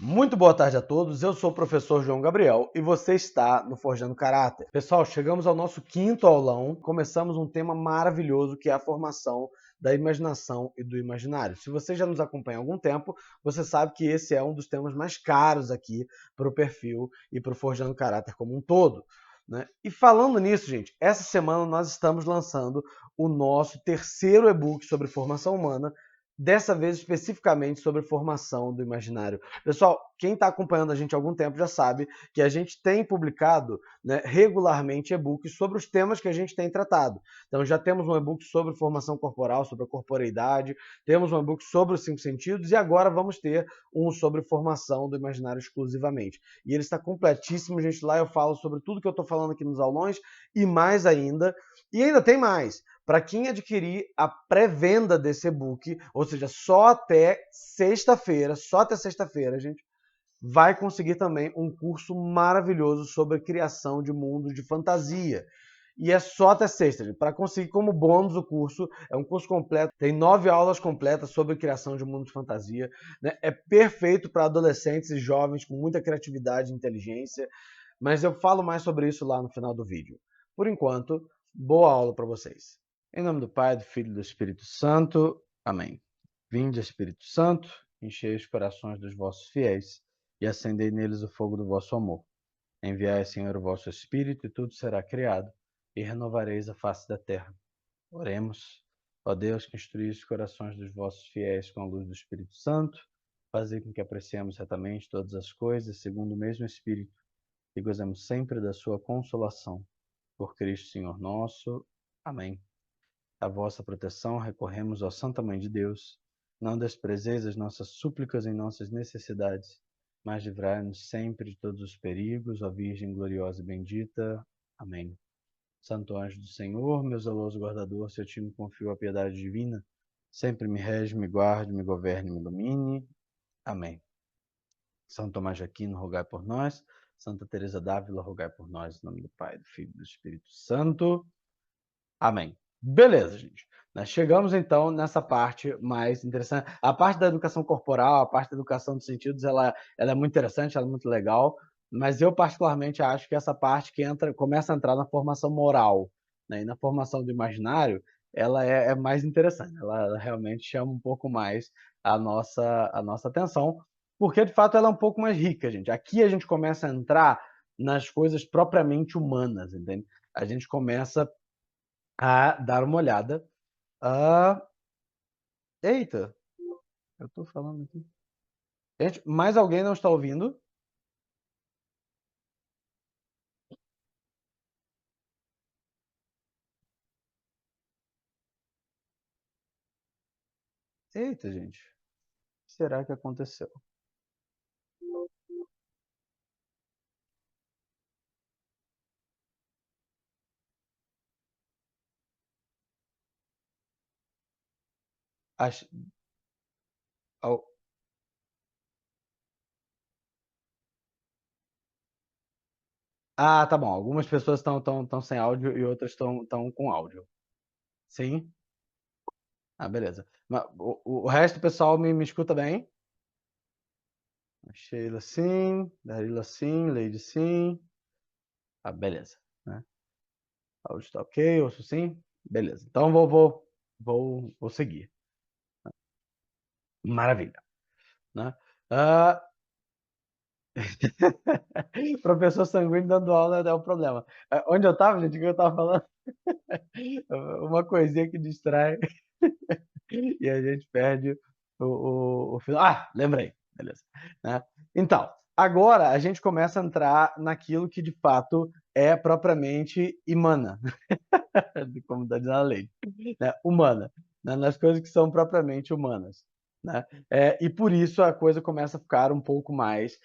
Muito boa tarde a todos, eu sou o professor João Gabriel e você está no Forjando Caráter. Pessoal, chegamos ao nosso quinto aulão, começamos um tema maravilhoso que é a formação da imaginação e do imaginário. Se você já nos acompanha há algum tempo, você sabe que esse é um dos temas mais caros aqui para o perfil e para o Forjando Caráter como um todo. Né? E falando nisso, gente, essa semana nós estamos lançando o nosso terceiro e-book sobre formação humana, dessa vez especificamente sobre formação do imaginário. Pessoal, quem está acompanhando a gente há algum tempo já sabe que a gente tem publicado, né, regularmente e-books sobre os temas que a gente tem tratado. Então já temos um e-book sobre formação corporal, sobre a corporeidade, temos um e-book sobre os 5 sentidos e agora vamos ter um sobre formação do imaginário exclusivamente. E ele está completíssimo, gente. Lá eu falo sobre tudo que eu estou falando aqui nos aulões e mais ainda. E ainda tem mais. Para quem adquirir a pré-venda desse e-book, ou seja, só até sexta-feira, gente, vai conseguir também um curso maravilhoso sobre a criação de mundos de fantasia. E é só até sexta, gente. Para conseguir como bônus o curso, é um curso completo, tem 9 aulas completas sobre criação de mundos de fantasia. Né? É perfeito para adolescentes e jovens com muita criatividade e inteligência, mas eu falo mais sobre isso lá no final do vídeo. Por enquanto, boa aula para vocês. Em nome do Pai, do Filho e do Espírito Santo. Amém. Vinde, Espírito Santo, enchei os corações dos vossos fiéis e acendei neles o fogo do vosso amor. Enviai, Senhor, o vosso Espírito e tudo será criado e renovareis a face da terra. Oremos. Ó Deus, que instruís os corações dos vossos fiéis com a luz do Espírito Santo, fazei com que apreciemos retamente todas as coisas segundo o mesmo Espírito e gozemos sempre da sua consolação. Por Cristo, Senhor nosso. Amém. A vossa proteção recorremos, ó Santa Mãe de Deus. Não desprezeis as nossas súplicas em nossas necessidades, mas livrai-nos sempre de todos os perigos, ó Virgem gloriosa e bendita. Amém. Santo anjo do Senhor, meu zeloso guardador, se eu te me confio a piedade divina, sempre me rege, me guarde, me governe e me ilumine. Amém. São Tomás de Aquino, rogai por nós. Santa Teresa d'Ávila, rogai por nós. Em nome do Pai, do Filho e do Espírito Santo. Amém. Beleza, gente. Nós chegamos, então, nessa parte mais interessante. A parte da educação corporal, a parte da educação dos sentidos, ela é muito interessante, ela é muito legal, mas eu, particularmente, acho que essa parte que começa a entrar na formação moral, né, e na formação do imaginário, ela é mais interessante. Ela realmente chama um pouco mais a nossa atenção, porque, de fato, ela é um pouco mais rica, gente. Aqui a gente começa a entrar nas coisas propriamente humanas, entende? A gente começa a dar uma olhada. Eita, eu tô falando aqui. Gente, mais alguém não está ouvindo? Eita, gente. O que será que aconteceu? Ach... au- Ah, tá bom. Algumas pessoas estão sem áudio e outras estão com áudio. Sim? Ah, beleza. Mas o resto do pessoal me escuta bem? Sheila sim, Darila sim, Leide sim. Ah, beleza. Né? Áudio está ok, ouço sim? Beleza. Então vou seguir. Maravilha. Né? Ah, professor sanguíneo dando aula é o problema. Onde eu estava, gente, o que eu estava falando? Uma coisinha que distrai e a gente perde o final. Ah, lembrei. Beleza. Né? Então, agora a gente começa a entrar naquilo que de fato é propriamente humana, como está dizendo a lei, né? Humana, né? Nas coisas que são propriamente humanas. Né? E por isso a coisa começa a ficar um pouco mais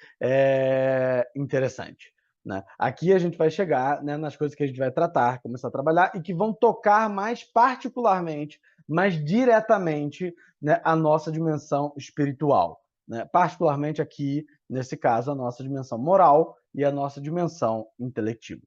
interessante. Né? Aqui a gente vai chegar, né, nas coisas que a gente vai tratar, começar a trabalhar e que vão tocar mais particularmente, mais diretamente, né, a nossa dimensão espiritual. Né? Particularmente aqui, nesse caso, a nossa dimensão moral e a nossa dimensão intelectiva.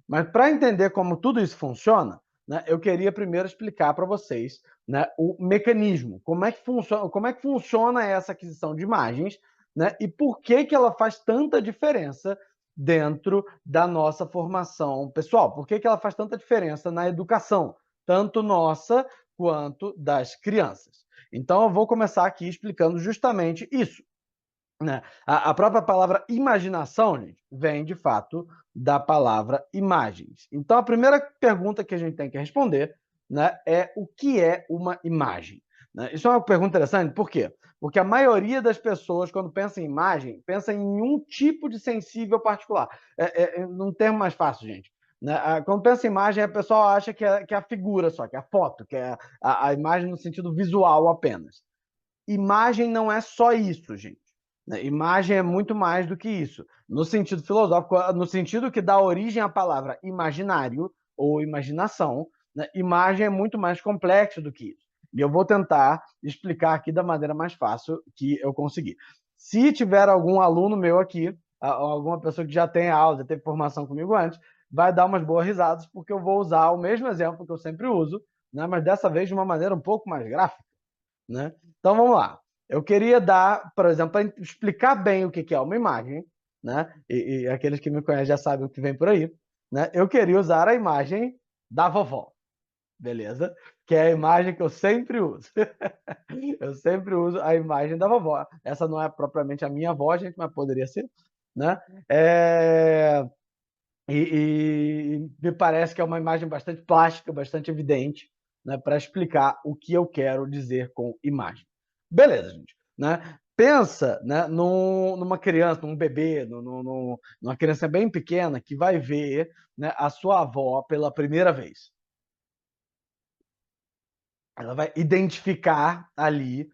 Mas para entender como tudo isso funciona, né, eu queria primeiro explicar para vocês, né, o mecanismo, como é que funciona essa aquisição de imagens, né? E por que que ela faz tanta diferença dentro da nossa formação pessoal? Por que que ela faz tanta diferença na educação, tanto nossa quanto das crianças? Então, eu vou começar aqui explicando justamente isso, né? A própria palavra imaginação, gente, vem de fato da palavra imagens. Então, a primeira pergunta que a gente tem que responder, né, é o que é uma imagem? Né? Isso é uma pergunta interessante, por quê? Porque a maioria das pessoas, quando pensa em imagem, pensa em um tipo de sensível particular. Num termo mais fácil, gente. Né? Quando pensa em imagem, a pessoa acha que é a figura só, que é a foto, que é a imagem no sentido visual apenas. Imagem não é só isso, gente. Né? Imagem é muito mais do que isso. No sentido filosófico, no sentido que dá origem à palavra imaginário ou imaginação, né? Imagem é muito mais complexo do que isso. E eu vou tentar explicar aqui da maneira mais fácil que eu conseguir. Se tiver algum aluno meu aqui, alguma pessoa que já tem aula, já teve formação comigo antes, vai dar umas boas risadas, porque eu vou usar o mesmo exemplo que eu sempre uso, né? Mas dessa vez de uma maneira um pouco mais gráfica. Né? Então vamos lá. Eu queria dar, por exemplo, para explicar bem o que é uma imagem, né? E aqueles que me conhecem já sabem o que vem por aí, né? Eu queria usar a imagem da vovó, beleza? Que é a imagem que eu sempre uso. Eu sempre uso a imagem da vovó. Essa não é propriamente a minha avó, gente, mas poderia ser, né? É... E me parece que é uma imagem bastante plástica, bastante evidente, né, para explicar o que eu quero dizer com imagem. Beleza, gente. Né? Pensa, né, numa criança, num bebê, numa criança bem pequena que vai ver, né, a sua avó pela primeira vez. Ela vai identificar ali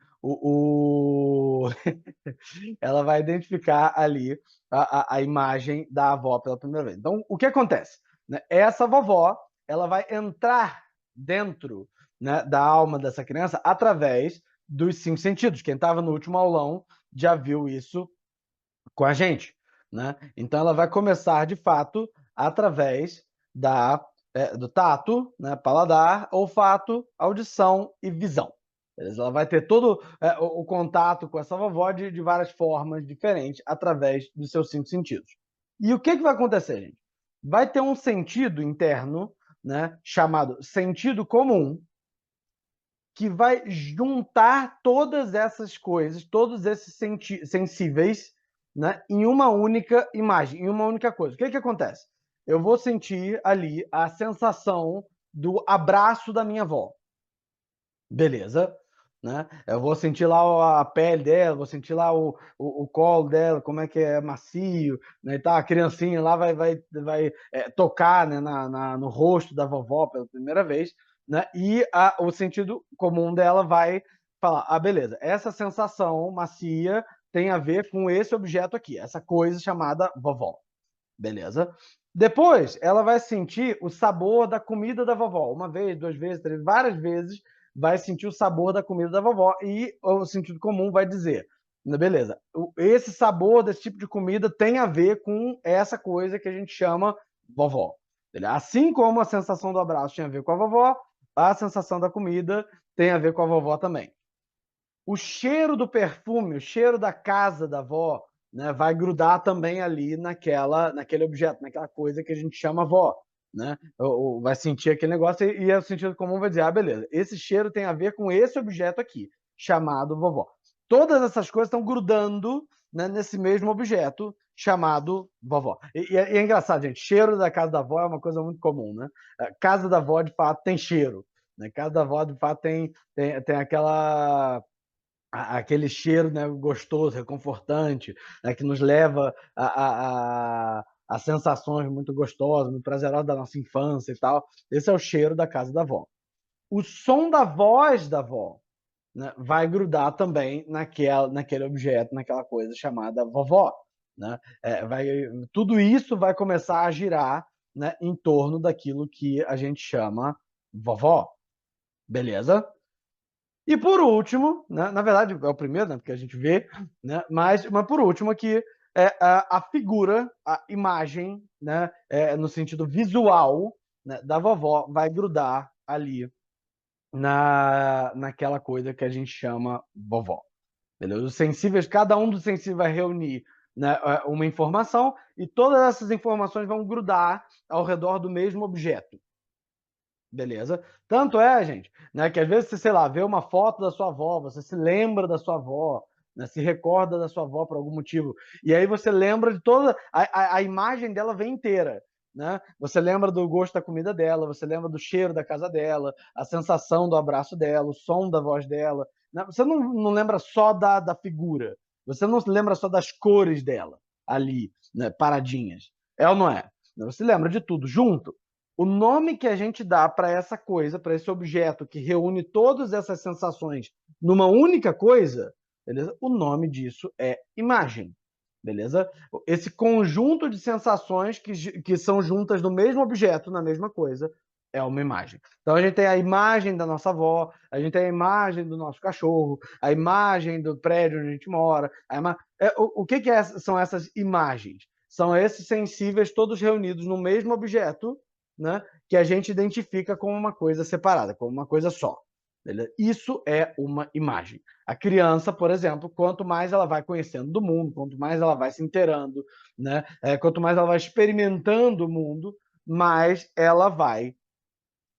ela vai identificar ali a imagem da avó pela primeira vez. Então, o que acontece? Né? Essa vovó, ela vai entrar dentro, né, da alma dessa criança através dos 5 sentidos. Quem estava no último aulão já viu isso com a gente, né? Então, ela vai começar, de fato, através do tato, né, paladar, olfato, audição e visão. Beleza? Ela vai ter todo o contato com essa vovó de várias formas diferentes, através dos seus 5 sentidos. E o que vai acontecer, gente? Vai ter um sentido interno, né, chamado sentido comum, que vai juntar todas essas coisas, todos esses sensíveis, né, em uma única imagem, em uma única coisa. O que acontece? Eu vou sentir ali a sensação do abraço da minha avó. Beleza, né? Eu vou sentir lá a pele dela, vou sentir lá o colo dela, como é que é macio, né? E tá, a criancinha lá vai tocar, né, no rosto da vovó pela primeira vez, né? E o sentido comum dela vai falar, beleza, essa sensação macia tem a ver com esse objeto aqui, essa coisa chamada vovó, beleza? Depois, ela vai sentir o sabor da comida da vovó, uma vez, 2 vezes, 3, várias vezes, vai sentir o sabor da comida da vovó e o sentido comum vai dizer, beleza, esse sabor desse tipo de comida tem a ver com essa coisa que a gente chama vovó. Beleza? Assim como a sensação do abraço tinha a ver com a vovó, a sensação da comida tem a ver com a vovó também. O cheiro do perfume, o cheiro da casa da avó, né, vai grudar também ali naquele objeto, naquela coisa que a gente chama avó. Né? Ou vai sentir aquele negócio e o sentido comum vai dizer, beleza, esse cheiro tem a ver com esse objeto aqui, chamado vovó. Todas essas coisas estão grudando, né, nesse mesmo objeto chamado vovó. E é engraçado, gente, cheiro da casa da avó é uma coisa muito comum, né? Casa da avó, de fato, tem cheiro. Né? Casa da avó, de fato, tem aquele cheiro, né, gostoso, reconfortante, né, que nos leva a sensações muito gostosas, muito prazerosas da nossa infância e tal. Esse é o cheiro da casa da avó. O som da voz da avó, né, vai grudar também naquele objeto, naquela coisa chamada vovó. Né? Tudo isso vai começar a girar, né, em torno daquilo que a gente chama vovó. Beleza? E por último, né, na verdade é o primeiro, né, porque a gente vê, né, mas por último aqui, a figura, a imagem, né, no sentido visual, né, da vovó vai grudar ali naquela coisa que a gente chama vovó. beleza? Os sensíveis, cada um dos sensíveis vai reunir, né, uma informação e todas essas informações vão grudar ao redor do mesmo objeto, beleza? Tanto é, gente, né, que às vezes você, sei lá, vê uma foto da sua avó, você se lembra da sua avó, né, se recorda da sua avó por algum motivo, e aí você lembra de toda a imagem dela vem inteira, né? Você lembra do gosto da comida dela, você lembra do cheiro da casa dela, a sensação do abraço dela, o som da voz dela, né? Você não lembra só da figura, você não se lembra só das cores dela ali, né, paradinhas. É ou não é? Você lembra de tudo junto. O nome que a gente dá para essa coisa, para esse objeto que reúne todas essas sensações numa única coisa, beleza? O nome disso é imagem, beleza? Esse conjunto de sensações que são juntas no mesmo objeto, na mesma coisa, é uma imagem. Então a gente tem a imagem da nossa avó, a gente tem a imagem do nosso cachorro, a imagem do prédio onde a gente mora. O que são essas imagens? São esses sensíveis todos reunidos no mesmo objeto, né, que a gente identifica como uma coisa separada, como uma coisa só. Beleza? Isso é uma imagem. A criança, por exemplo, quanto mais ela vai conhecendo do mundo, quanto mais ela vai se inteirando, né, quanto mais ela vai experimentando o mundo, mais ela vai,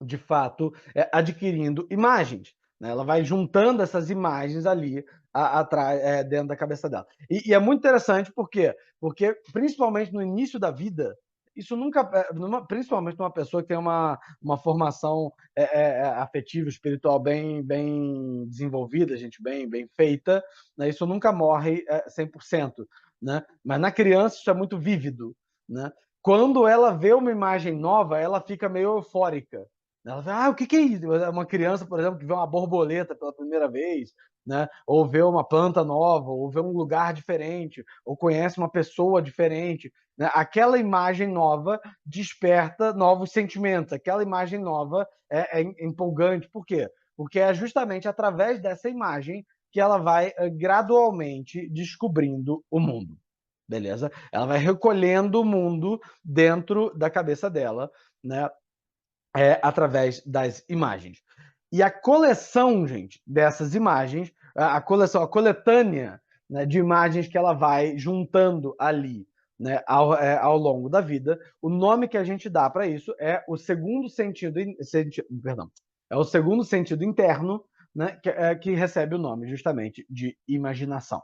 de fato, adquirindo imagens. Né? Ela vai juntando essas imagens ali atrás, dentro da cabeça dela. E é muito interessante, por quê? Porque, principalmente no início da vida, isso nunca, principalmente numa pessoa que tem uma formação afetiva, espiritual bem desenvolvida, gente, bem feita, né? Isso nunca morre 100%. Né? Mas na criança isso é muito vívido. Né? Quando ela vê uma imagem nova, ela fica meio eufórica. Ela fala, o que é isso? Uma criança, por exemplo, que vê uma borboleta pela primeira vez, né? Ou vê uma planta nova, ou vê um lugar diferente, ou conhece uma pessoa diferente. Né? Aquela imagem nova desperta novos sentimentos. Aquela imagem nova é empolgante. Por quê? Porque é justamente através dessa imagem que ela vai gradualmente descobrindo o mundo. Beleza? Ela vai recolhendo o mundo dentro da cabeça dela, né? Através das imagens. E a coleção, gente, dessas imagens, a coletânea, né, de imagens que ela vai juntando ali, né, ao longo da vida, o nome que a gente dá para isso é o segundo perdão, é o segundo sentido interno, né, que recebe o nome justamente de imaginação.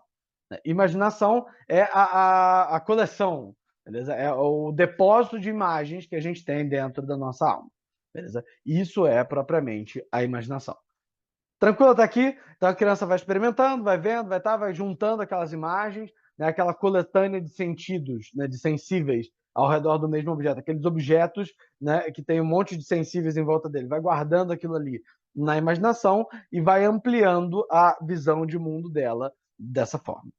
Imaginação é a coleção, beleza? É o depósito de imagens que a gente tem dentro da nossa alma. Beleza? Isso é propriamente a imaginação. Tranquilo até aqui? Então a criança vai experimentando, vai vendo, vai juntando aquelas imagens, né, aquela coletânea de sentidos, né, de sensíveis ao redor do mesmo objeto, aqueles objetos, né, que tem um monte de sensíveis em volta dele, vai guardando aquilo ali na imaginação e vai ampliando a visão de mundo dela dessa forma.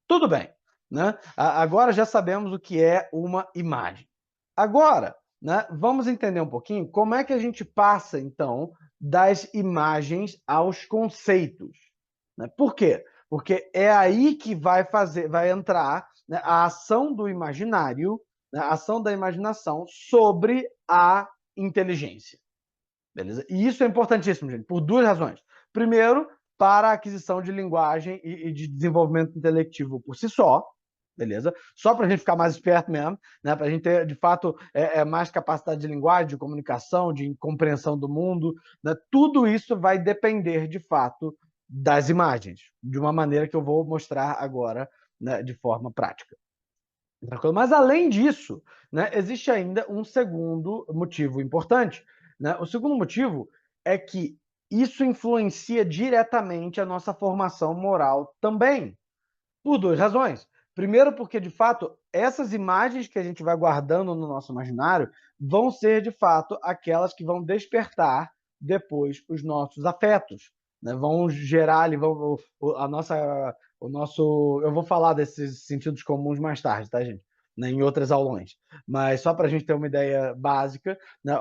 Tudo bem, né? Agora já sabemos o que é uma imagem. Agora, né, vamos entender um pouquinho como é que a gente passa, então, das imagens aos conceitos. Né? Por quê? Porque é aí que vai entrar, né, a ação do imaginário, né, a ação da imaginação sobre a inteligência. Beleza? E isso é importantíssimo, gente, por duas razões. Primeiro, para a aquisição de linguagem e de desenvolvimento intelectivo por si só, beleza? Só para a gente ficar mais esperto mesmo, né? Para a gente ter, de fato, mais capacidade de linguagem, de comunicação, de compreensão do mundo. Né? Tudo isso vai depender, de fato, das imagens, de uma maneira que eu vou mostrar agora, né, de forma prática. Mas, além disso, né, existe ainda um segundo motivo importante. Né? O segundo motivo é que isso influencia diretamente a nossa formação moral também, por duas razões. Primeiro, porque, de fato, essas imagens que a gente vai guardando no nosso imaginário vão ser, de fato, aquelas que vão despertar depois os nossos afetos. Né? Vão gerar ali, a nossa, o nosso. Eu vou falar desses sentidos comuns mais tarde, tá, gente? Né? Em outras aulões. Mas só para a gente ter uma ideia básica, né?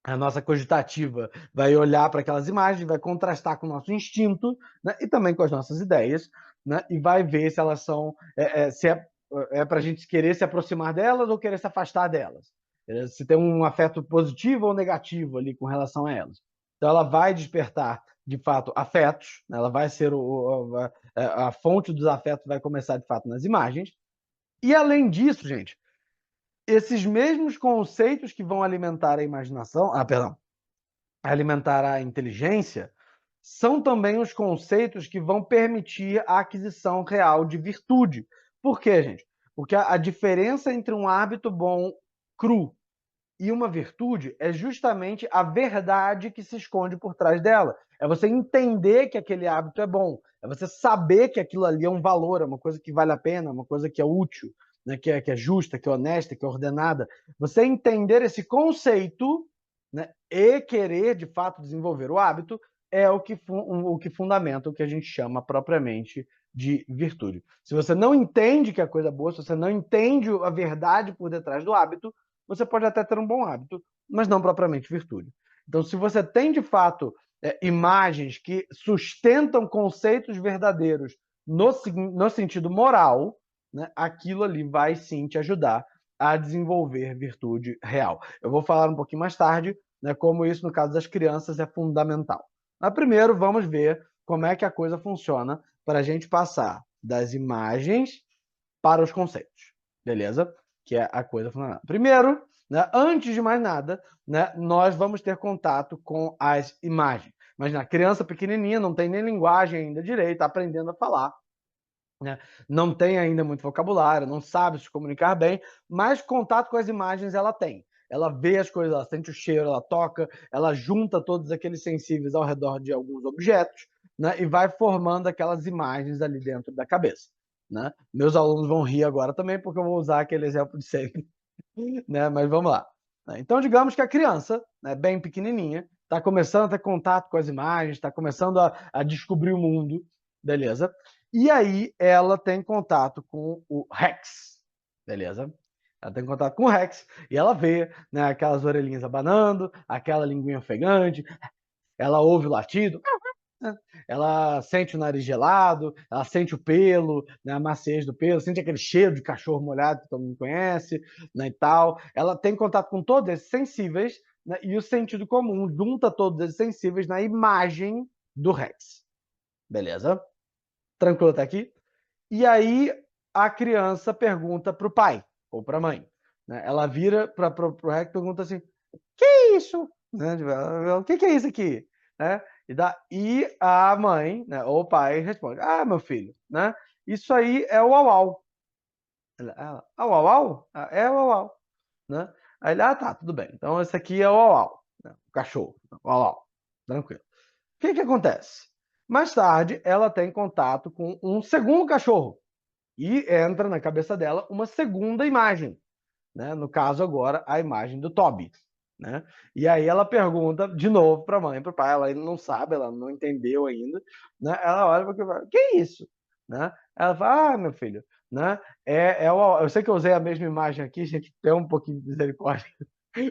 A nossa cogitativa vai olhar para aquelas imagens, vai contrastar com o nosso instinto, né, e também com as nossas ideias, né, e vai ver se elas são, se é para a gente querer se aproximar delas ou querer se afastar delas. Se tem um afeto positivo ou negativo ali com relação a elas. Então ela vai despertar de fato, afetos, né? Ela vai ser a fonte dos afetos vai começar, de fato, nas imagens. E, além disso, gente, esses mesmos conceitos que vão alimentar a imaginação, perdão, alimentar a inteligência, são também os conceitos que vão permitir a aquisição real de virtude. Por quê, gente? Porque a diferença entre um hábito bom cru e uma virtude é justamente a verdade que se esconde por trás dela. É você entender que aquele hábito é bom, é você saber que aquilo ali é um valor, é uma coisa que vale a pena, uma coisa que é útil, né, que é justa, que é honesta, que é ordenada. Você entender esse conceito, né, e querer, de fato, desenvolver o hábito é o que fundamenta o que a gente chama propriamente de virtude. Se você não entende que a coisa é boa, se você não entende a verdade por detrás do hábito, você pode até ter um bom hábito, mas não propriamente virtude. Então, se você tem, de fato, imagens que sustentam conceitos verdadeiros no sentido moral, né, aquilo ali vai sim te ajudar a desenvolver virtude real. Eu vou falar um pouquinho mais tarde, né, como isso, no caso das crianças, é fundamental. Mas primeiro, vamos ver como é que a coisa funciona para a gente passar das imagens para os conceitos, beleza? Que é a coisa fundamental. Primeiro, né, antes de mais nada, né, nós vamos ter contato com as imagens. Imagina, a criança pequenininha, não tem nem linguagem ainda direito, está aprendendo a falar, né? Não tem ainda muito vocabulário, não sabe se comunicar bem, mas contato com as imagens ela tem. Ela vê as coisas, ela sente o cheiro, ela toca, ela junta todos aqueles sensíveis ao redor de alguns objetos, né, e vai formando aquelas imagens ali dentro da cabeça. Né? Meus alunos vão rir agora também, porque eu vou usar aquele exemplo de sempre. Né? Mas vamos lá. Então, digamos que a criança, né, bem pequenininha, está começando a ter contato com as imagens, está começando a descobrir o mundo, beleza? E aí ela tem contato com o Rex, beleza? Ela tem contato com o Rex e ela vê, né, aquelas orelhinhas abanando, aquela linguinha ofegante, ela ouve o latido, ela sente o nariz gelado, ela sente o pelo, né, a maciez do pelo, sente aquele cheiro de cachorro molhado que todo mundo conhece, né, e tal. Ela tem contato com todos esses sensíveis, né, e o sentido comum junta todos esses sensíveis na imagem do Rex. Beleza? Tranquilo até aqui? E aí a criança pergunta para o pai ou para a mãe. Né? Ela vira para o Rex e pergunta assim: que é isso? Né? O que é isso aqui? Né? E a mãe, né, ou o pai responde: meu filho, né? Isso aí é o uau-au. O uau-au? É o uau-au. Né? Aí ele, tá, tudo bem. Então esse aqui é o uau-au, né? O cachorro, o uau-au. Tranquilo. O que acontece? Mais tarde, ela tem contato com um segundo cachorro e entra na cabeça dela uma segunda imagem, né? No caso agora, a imagem do Toby. Né? E aí ela pergunta de novo para a mãe, para o pai, ela ainda não sabe, ela não entendeu ainda, né? Ela olha para o fala: que é isso? Né? Ela fala: meu filho, né? Eu sei que eu usei a mesma imagem aqui, gente, tem um pouquinho de misericórdia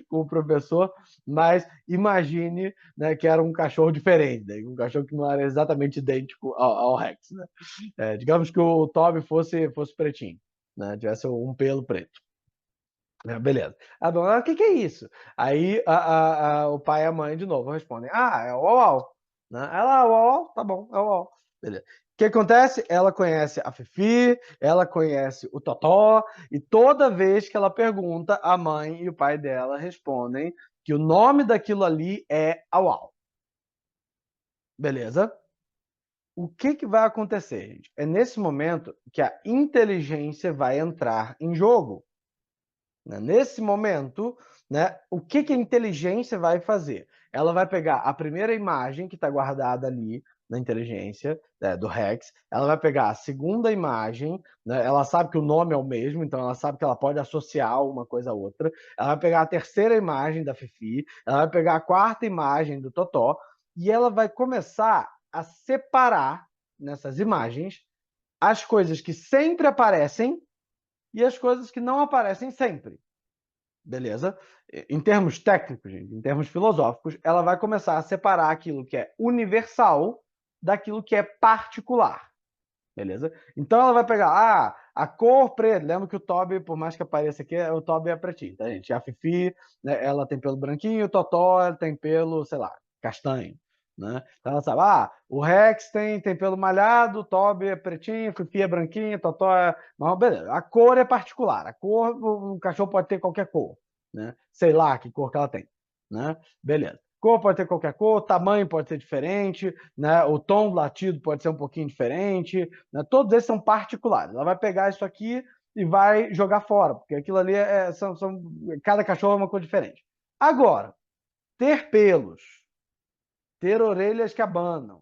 com o professor, mas imagine, né, que era um cachorro diferente, né? Um cachorro que não era exatamente idêntico ao Rex, né? Digamos que o Toby fosse pretinho, né? Tivesse um pelo preto. Beleza. A dona, o que é isso? Aí o pai e a mãe de novo respondem: é o uau. Né? Ela, uau, tá bom, é o uau. Beleza. O que acontece? Ela conhece a Fifi, ela conhece o Totó, e toda vez que ela pergunta, a mãe e o pai dela respondem que o nome daquilo ali é Au. Beleza? O que vai acontecer, gente? É nesse momento que a inteligência vai entrar em jogo. Né? Nesse momento, né, o que a inteligência vai fazer? Ela vai pegar a primeira imagem que está guardada ali na inteligência, né, do Rex, ela vai pegar a segunda imagem, né, ela sabe que o nome é o mesmo, então ela sabe que ela pode associar uma coisa a outra, ela vai pegar a terceira imagem da Fifi, ela vai pegar a quarta imagem do Totó, e ela vai começar a separar nessas imagens as coisas que sempre aparecem e as coisas que não aparecem sempre. Beleza? Em termos técnicos, gente, em termos filosóficos, ela vai começar a separar aquilo que é universal daquilo que é particular. Beleza? Então ela vai pegar a cor preta. Lembra que o Toby, por mais que apareça aqui, o Toby é pretinho, tá, gente? A Fifi, né, ela tem pelo branquinho, o Totó ela tem pelo, sei lá, castanho. né? Então ela sabe, o Rex tem pelo malhado, o Toby é pretinho, Fifi é branquinho, Totó é... Não, beleza. A cor é particular. A cor, o cachorro pode ter qualquer cor, né? Sei lá que cor que ela tem, né? Beleza. Cor pode ter qualquer cor, tamanho pode ser diferente, né? O tom do latido pode ser um pouquinho diferente, né? Todos esses são particulares. Ela vai pegar isso aqui e vai jogar fora, porque aquilo ali cada cachorro é uma coisa diferente. Agora, ter pelos, ter orelhas que abanam,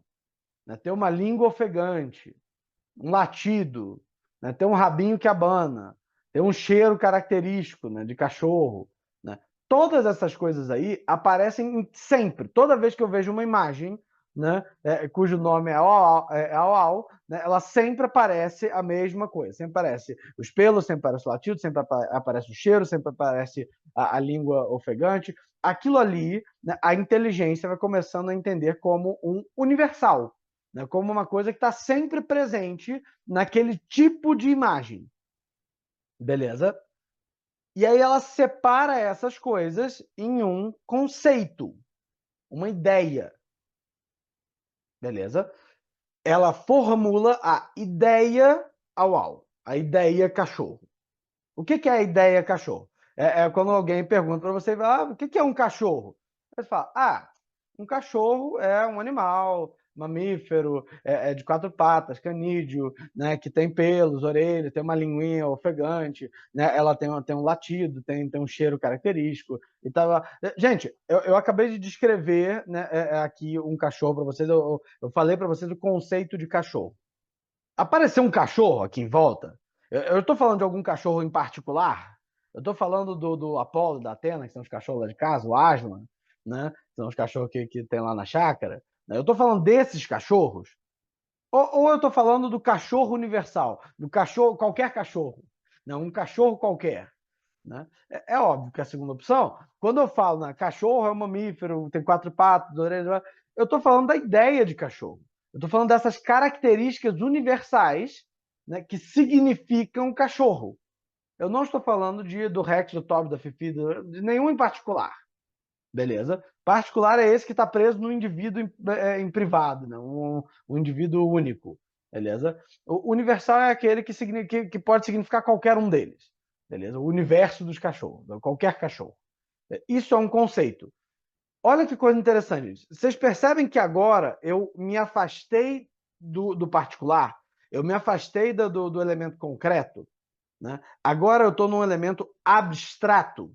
né? Ter uma língua ofegante, um latido, né? Ter um rabinho que abana, ter um cheiro característico, né, de cachorro, né? Todas essas coisas aí aparecem sempre. Toda vez que eu vejo uma imagem, né, cujo nome é Au, né, ela sempre aparece a mesma coisa. Sempre aparece os pelos, sempre aparece o latido, sempre aparece o cheiro, sempre aparece a língua ofegante. Aquilo ali, né, a inteligência vai começando a entender como um universal, né, como uma coisa que está sempre presente naquele tipo de imagem. Beleza? E aí ela separa essas coisas em um conceito, uma ideia. Beleza? Ela formula a ideia au, a ideia cachorro. O que é a ideia cachorro? É quando alguém pergunta para você, o que é um cachorro? Você fala, um cachorro é um animal mamífero, é de quatro patas, canídeo, né, que tem pelos, orelhas, tem uma linguinha ofegante, né, ela tem um latido, tem um cheiro característico e tal. Gente, eu acabei de descrever, né, aqui um cachorro para vocês, eu falei para vocês o conceito de cachorro. Apareceu um cachorro aqui em volta? Eu estou falando de algum cachorro em particular? Eu estou falando do Apolo, da Atena, que são os cachorros lá de casa, o Aslan, né? São os cachorros que tem lá na chácara. Eu estou falando desses cachorros? Ou eu estou falando do cachorro universal, do cachorro, qualquer cachorro, não, um cachorro qualquer, né? É óbvio que a segunda opção, quando eu falo, né, cachorro é um mamífero, tem quatro patas, orelhas, eu estou falando da ideia de cachorro. Eu estou falando dessas características universais, né, que significam cachorro. Eu não estou falando do Rex, do Toby, da Fifi, de nenhum em particular. Beleza? Particular é esse que está preso no indivíduo em privado, né? Um indivíduo único. Beleza? O universal é aquele que pode significar qualquer um deles. Beleza? O universo dos cachorros, qualquer cachorro. Isso é um conceito. Olha que coisa interessante. Vocês percebem que agora eu me afastei do particular, eu me afastei do elemento concreto, né? Agora eu estou num elemento abstrato.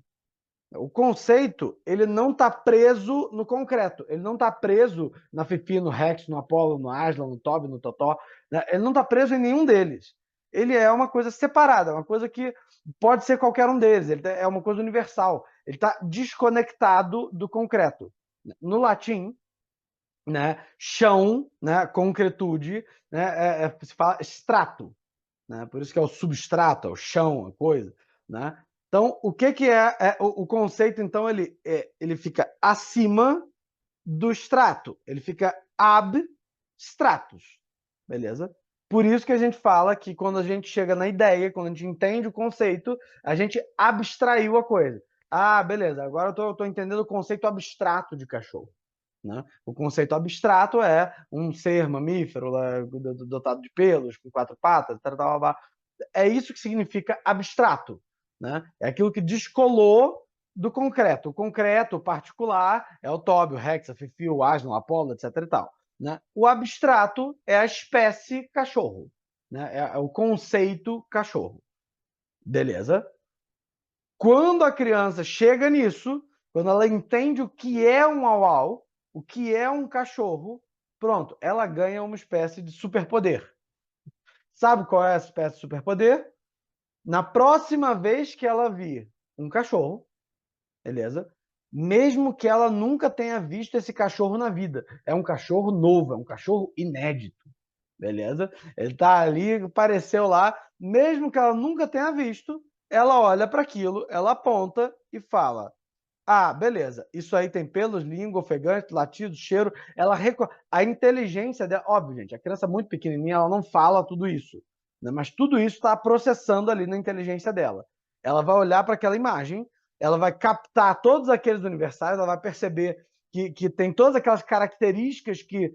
O conceito, ele não está preso no concreto, ele não está preso na Fifi, no Rex, no Apollo, no Aslan, no Toby, no Totó, né? Ele não está preso em nenhum deles. Ele é uma coisa separada, uma coisa que pode ser qualquer um deles, ele é uma coisa universal, ele está desconectado do concreto. No latim, né, chão, né, concretude, né, se fala strato, né? Por isso que é o substrato, é o chão, a coisa, né? Então, o que é o conceito? Então, ele fica acima do extrato, ele fica abstratos, beleza? Por isso que a gente fala que quando a gente chega na ideia, quando a gente entende o conceito, a gente abstraiu a coisa. Beleza, agora eu tô entendendo o conceito abstrato de cachorro. Né? O conceito abstrato é um ser mamífero dotado de pelos, com quatro patas, é isso que significa abstrato. Né? É aquilo que descolou do concreto. O concreto particular é o Toby, o Rex, a Fifi, o Aslan, o Apollo, etc. E tal, né? O abstrato é a espécie cachorro. Né? É o conceito cachorro. Beleza? Quando a criança chega nisso, quando ela entende o que é um au-au, o que é um cachorro, pronto, ela ganha uma espécie de superpoder. Sabe qual é a espécie de superpoder? Na próxima vez que ela vir um cachorro, beleza? Mesmo que ela nunca tenha visto esse cachorro na vida, é um cachorro novo, é um cachorro inédito, beleza? Ele tá ali, apareceu lá, mesmo que ela nunca tenha visto, ela olha para aquilo, ela aponta e fala: beleza, isso aí tem pelos, língua, ofegante, latido, cheiro. A inteligência dela, óbvio, gente, a criança muito pequenininha, ela não fala tudo isso, né? Mas tudo isso está processando ali na inteligência dela. Ela vai olhar para aquela imagem, ela vai captar todos aqueles universais, ela vai perceber que tem todas aquelas características que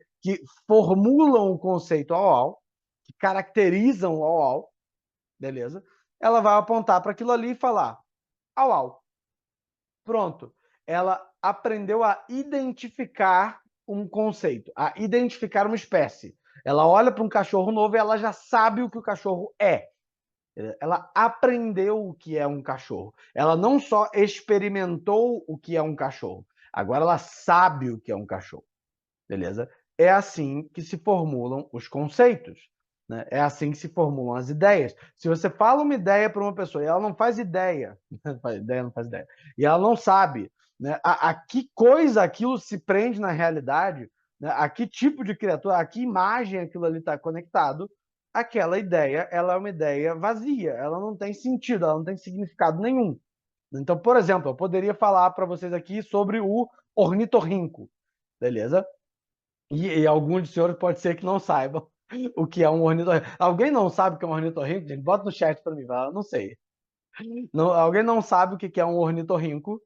formulam o conceito au-au, que caracterizam o au-au, beleza? Ela vai apontar para aquilo ali e falar au-au. Pronto. Ela aprendeu a identificar um conceito, a identificar uma espécie. Ela olha para um cachorro novo e ela já sabe o que o cachorro é. Ela aprendeu o que é um cachorro. Ela não só experimentou o que é um cachorro, agora ela sabe o que é um cachorro. Beleza? É assim que se formulam os conceitos. Né? É assim que se formulam as ideias. Se você fala uma ideia para uma pessoa e ela não faz ideia, ideia não faz ideia, e ela não sabe, né, a que coisa aquilo se prende na realidade, né, a que tipo de criatura, a que imagem aquilo ali está conectado, aquela ideia ela é uma ideia vazia, ela não tem sentido, ela não tem significado nenhum. Então, por exemplo, eu poderia falar para vocês aqui sobre o ornitorrinco, beleza? E alguns dos senhores pode ser que não saibam o que é um ornitorrinco. Alguém não sabe o que é um ornitorrinco? Gente, bota no chat para mim, fala, não sei. Não, alguém não sabe o que é um ornitorrinco?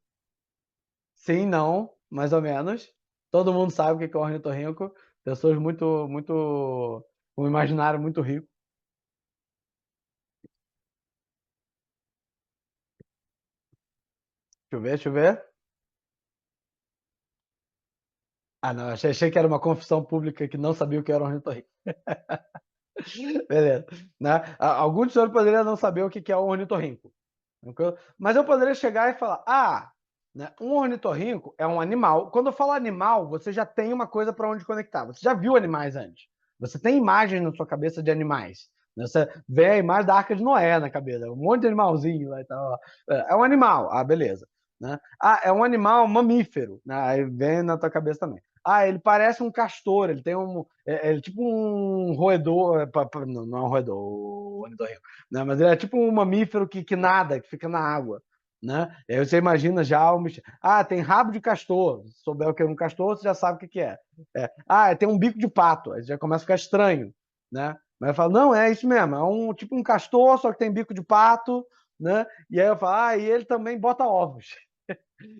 Sim, não, mais ou menos. Todo mundo sabe o que é um ornitorrinco. Pessoas muito, um imaginário muito rico. Deixa eu ver, deixa eu ver. Ah, não, achei que era uma confissão pública que não sabia o que era um ornitorrinco. Beleza. Né? Alguns senhores poderiam não saber o que é um ornitorrinco. Mas eu poderia chegar e falar: ah, né, um ornitorrinco é um animal. Quando eu falo animal, você já tem uma coisa para onde conectar. Você já viu animais antes. Você tem imagens na sua cabeça de animais. Né? Você vê a imagem da Arca de Noé na cabeça, um monte de animalzinho lá e tal. É um animal, ah, beleza. Né? Ah, é um animal mamífero. Né? Aí vem na tua cabeça também. Ah, ele parece um castor, ele tem um. É tipo um roedor. Não, não é um roedor, o ornitorrinco, né? Mas ele é tipo um mamífero que nada, que fica na água. Né? E aí você imagina já o ah, tem rabo de castor. Se souber o que é um castor, você já sabe o que é. Ah, tem um bico de pato. Aí já começa a ficar estranho. Né? Mas eu falo, não, é isso mesmo, é um tipo um castor, só que tem bico de pato, né? E aí eu falo, ah, e ele também bota ovos.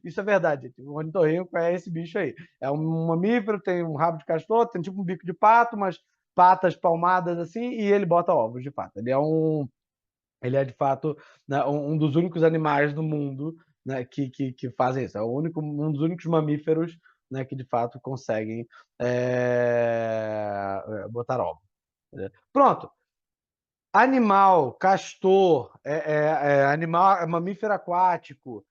Isso é verdade, gente. O ornitorrinco é esse bicho aí. É um mamífero, tem um rabo de castor, tem tipo um bico de pato, umas patas palmadas assim, e ele bota ovos de pato. Ele é de fato, né, um dos únicos animais do mundo, né, que fazem isso. É um dos únicos mamíferos, né, que de fato conseguem botar ovos. Né? Pronto. Animal, castor, animal, mamífero aquático,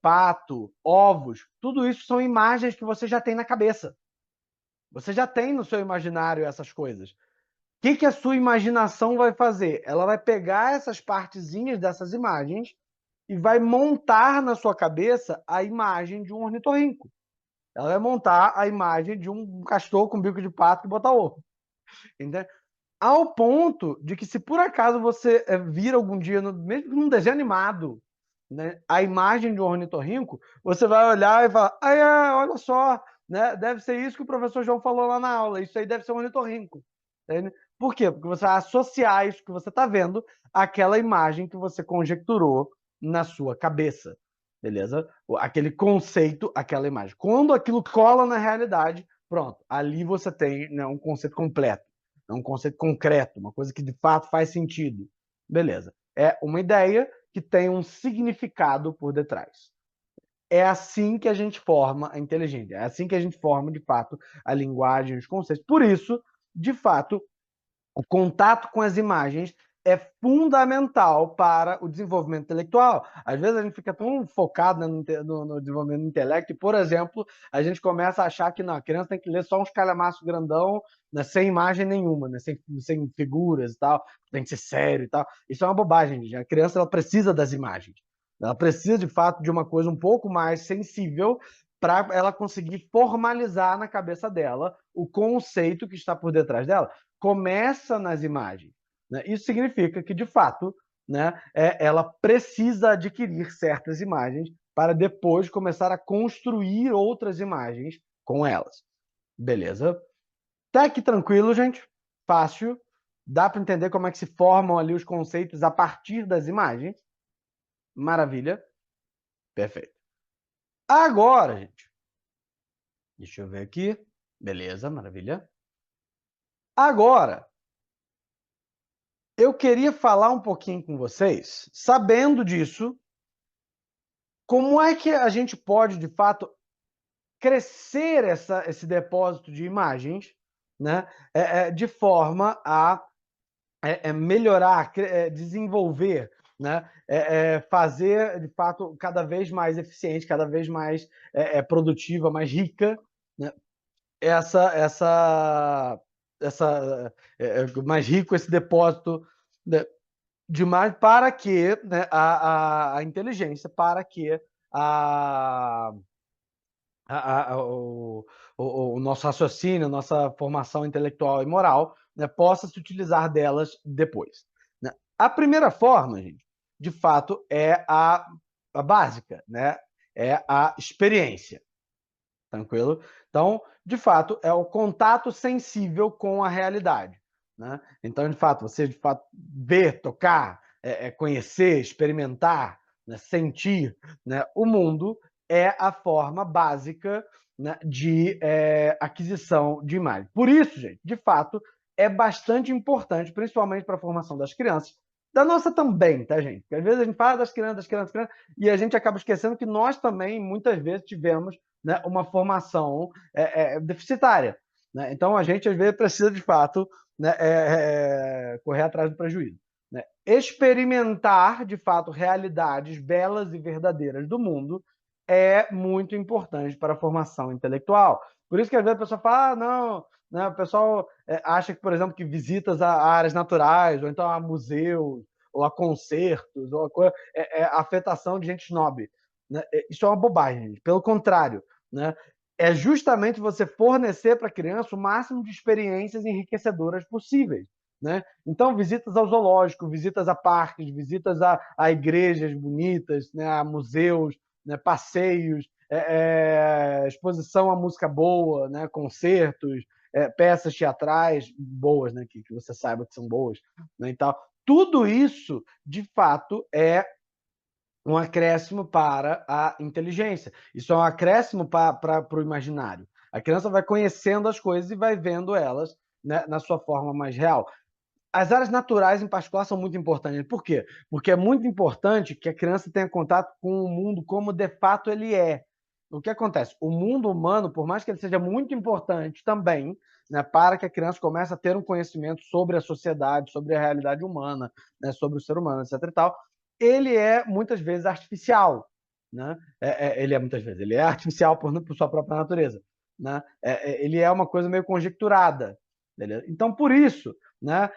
pato, ovos, tudo isso são imagens que você já tem na cabeça. Você já tem no seu imaginário essas coisas. O que a sua imaginação vai fazer? Ela vai pegar essas partezinhas dessas imagens e vai montar na sua cabeça a imagem de um ornitorrinco. Ela vai montar a imagem de um castor com bico de pato que bota ovo. Entendeu? Ao ponto de que, se por acaso você vir algum dia, mesmo num desenho animado, né, a imagem de um ornitorrinco, você vai olhar e falar: ah, olha só, né, deve ser isso que o professor João falou lá na aula, isso aí deve ser um ornitorrinco. Entende? Por quê? Porque você vai associar isso que você está vendo àquela imagem que você conjecturou na sua cabeça. Beleza? Aquele conceito, aquela imagem. Quando aquilo cola na realidade, pronto, ali você tem, né, um conceito completo. É um conceito concreto, uma coisa que de fato faz sentido. Beleza. É uma ideia que tem um significado por detrás. É assim que a gente forma a inteligência. É assim que a gente forma, de fato, a linguagem, os conceitos. Por isso, de fato, o contato com as imagens é fundamental para o desenvolvimento intelectual. Às vezes a gente fica tão focado no desenvolvimento do intelecto, e, por exemplo, a gente começa a achar que não, a criança tem que ler só uns calhamaços grandão, né, sem imagem nenhuma, né, sem figuras e tal, tem que ser sério e tal. Isso é uma bobagem, gente. A criança ela precisa das imagens. Ela precisa, de fato, de uma coisa um pouco mais sensível para ela conseguir formalizar na cabeça dela o conceito que está por detrás dela. Começa nas imagens. Né? Isso significa que, de fato, né, ela precisa adquirir certas imagens para depois começar a construir outras imagens com elas. Beleza? Tá aqui tranquilo, gente. Fácil. Dá para entender como é que se formam ali os conceitos a partir das imagens. Maravilha. Perfeito. Agora, gente, Deixa eu ver aqui. Beleza, maravilha. Agora, eu queria falar um pouquinho com vocês, sabendo disso, como é que a gente pode, de fato, crescer esse depósito de imagens, né, de forma a melhorar, desenvolver, né, fazer, de fato, cada vez mais eficiente, cada vez mais produtiva, mais rica, né, essa, mais rico esse depósito, né, demais para que, né, a inteligência, para que a, o nosso raciocínio, a nossa formação intelectual e moral, né, possa se utilizar delas depois. Né? A primeira forma, gente, de fato, é a básica, né? É a experiência. Tranquilo? Então, de fato, é o contato sensível com a realidade. Né? Então, de fato, você de fato ver, tocar, conhecer, experimentar, né, sentir, né, o mundo é a forma básica, né, de aquisição de imagem. Por isso, gente, de fato, é bastante importante, principalmente para a formação das crianças, da nossa também, tá, gente? Porque às vezes a gente fala das crianças, e a gente acaba esquecendo que nós também, muitas vezes, tivemos, né, uma formação deficitária. Né? Então, a gente, às vezes, precisa, de fato, né, correr atrás do prejuízo. Né? Experimentar, de fato, realidades belas e verdadeiras do mundo é muito importante para a formação intelectual. Por isso que, às vezes, a pessoa fala, não, né, o pessoal acha que, por exemplo, que visitas a áreas naturais, ou então a museus, ou a concertos, ou a afetação de gente snob. Né? Isso é uma bobagem, gente. Pelo contrário, né? É justamente você fornecer para a criança o máximo de experiências enriquecedoras possíveis. Né? Então, visitas ao zoológico, visitas a parques, visitas a igrejas bonitas, né? A museus, né? Passeios, exposição a música boa, né? Concertos, peças teatrais boas, né? Que você saiba que são boas. Né? Então, tudo isso, de fato, é um acréscimo para a inteligência. Isso é um acréscimo para o imaginário. A criança vai conhecendo as coisas e vai vendo elas, né, na sua forma mais real. As áreas naturais, em particular, são muito importantes. Por quê? Porque é muito importante que a criança tenha contato com o mundo como de fato ele é. O que acontece? O mundo humano, por mais que ele seja muito importante também, né, para que a criança comece a ter um conhecimento sobre a sociedade, sobre a realidade humana, né, sobre o ser humano, etc. e tal, ele é muitas vezes artificial. Né? Ele é artificial por sua própria natureza. Né? Ele é uma coisa meio conjecturada. Beleza? Então, por isso, né,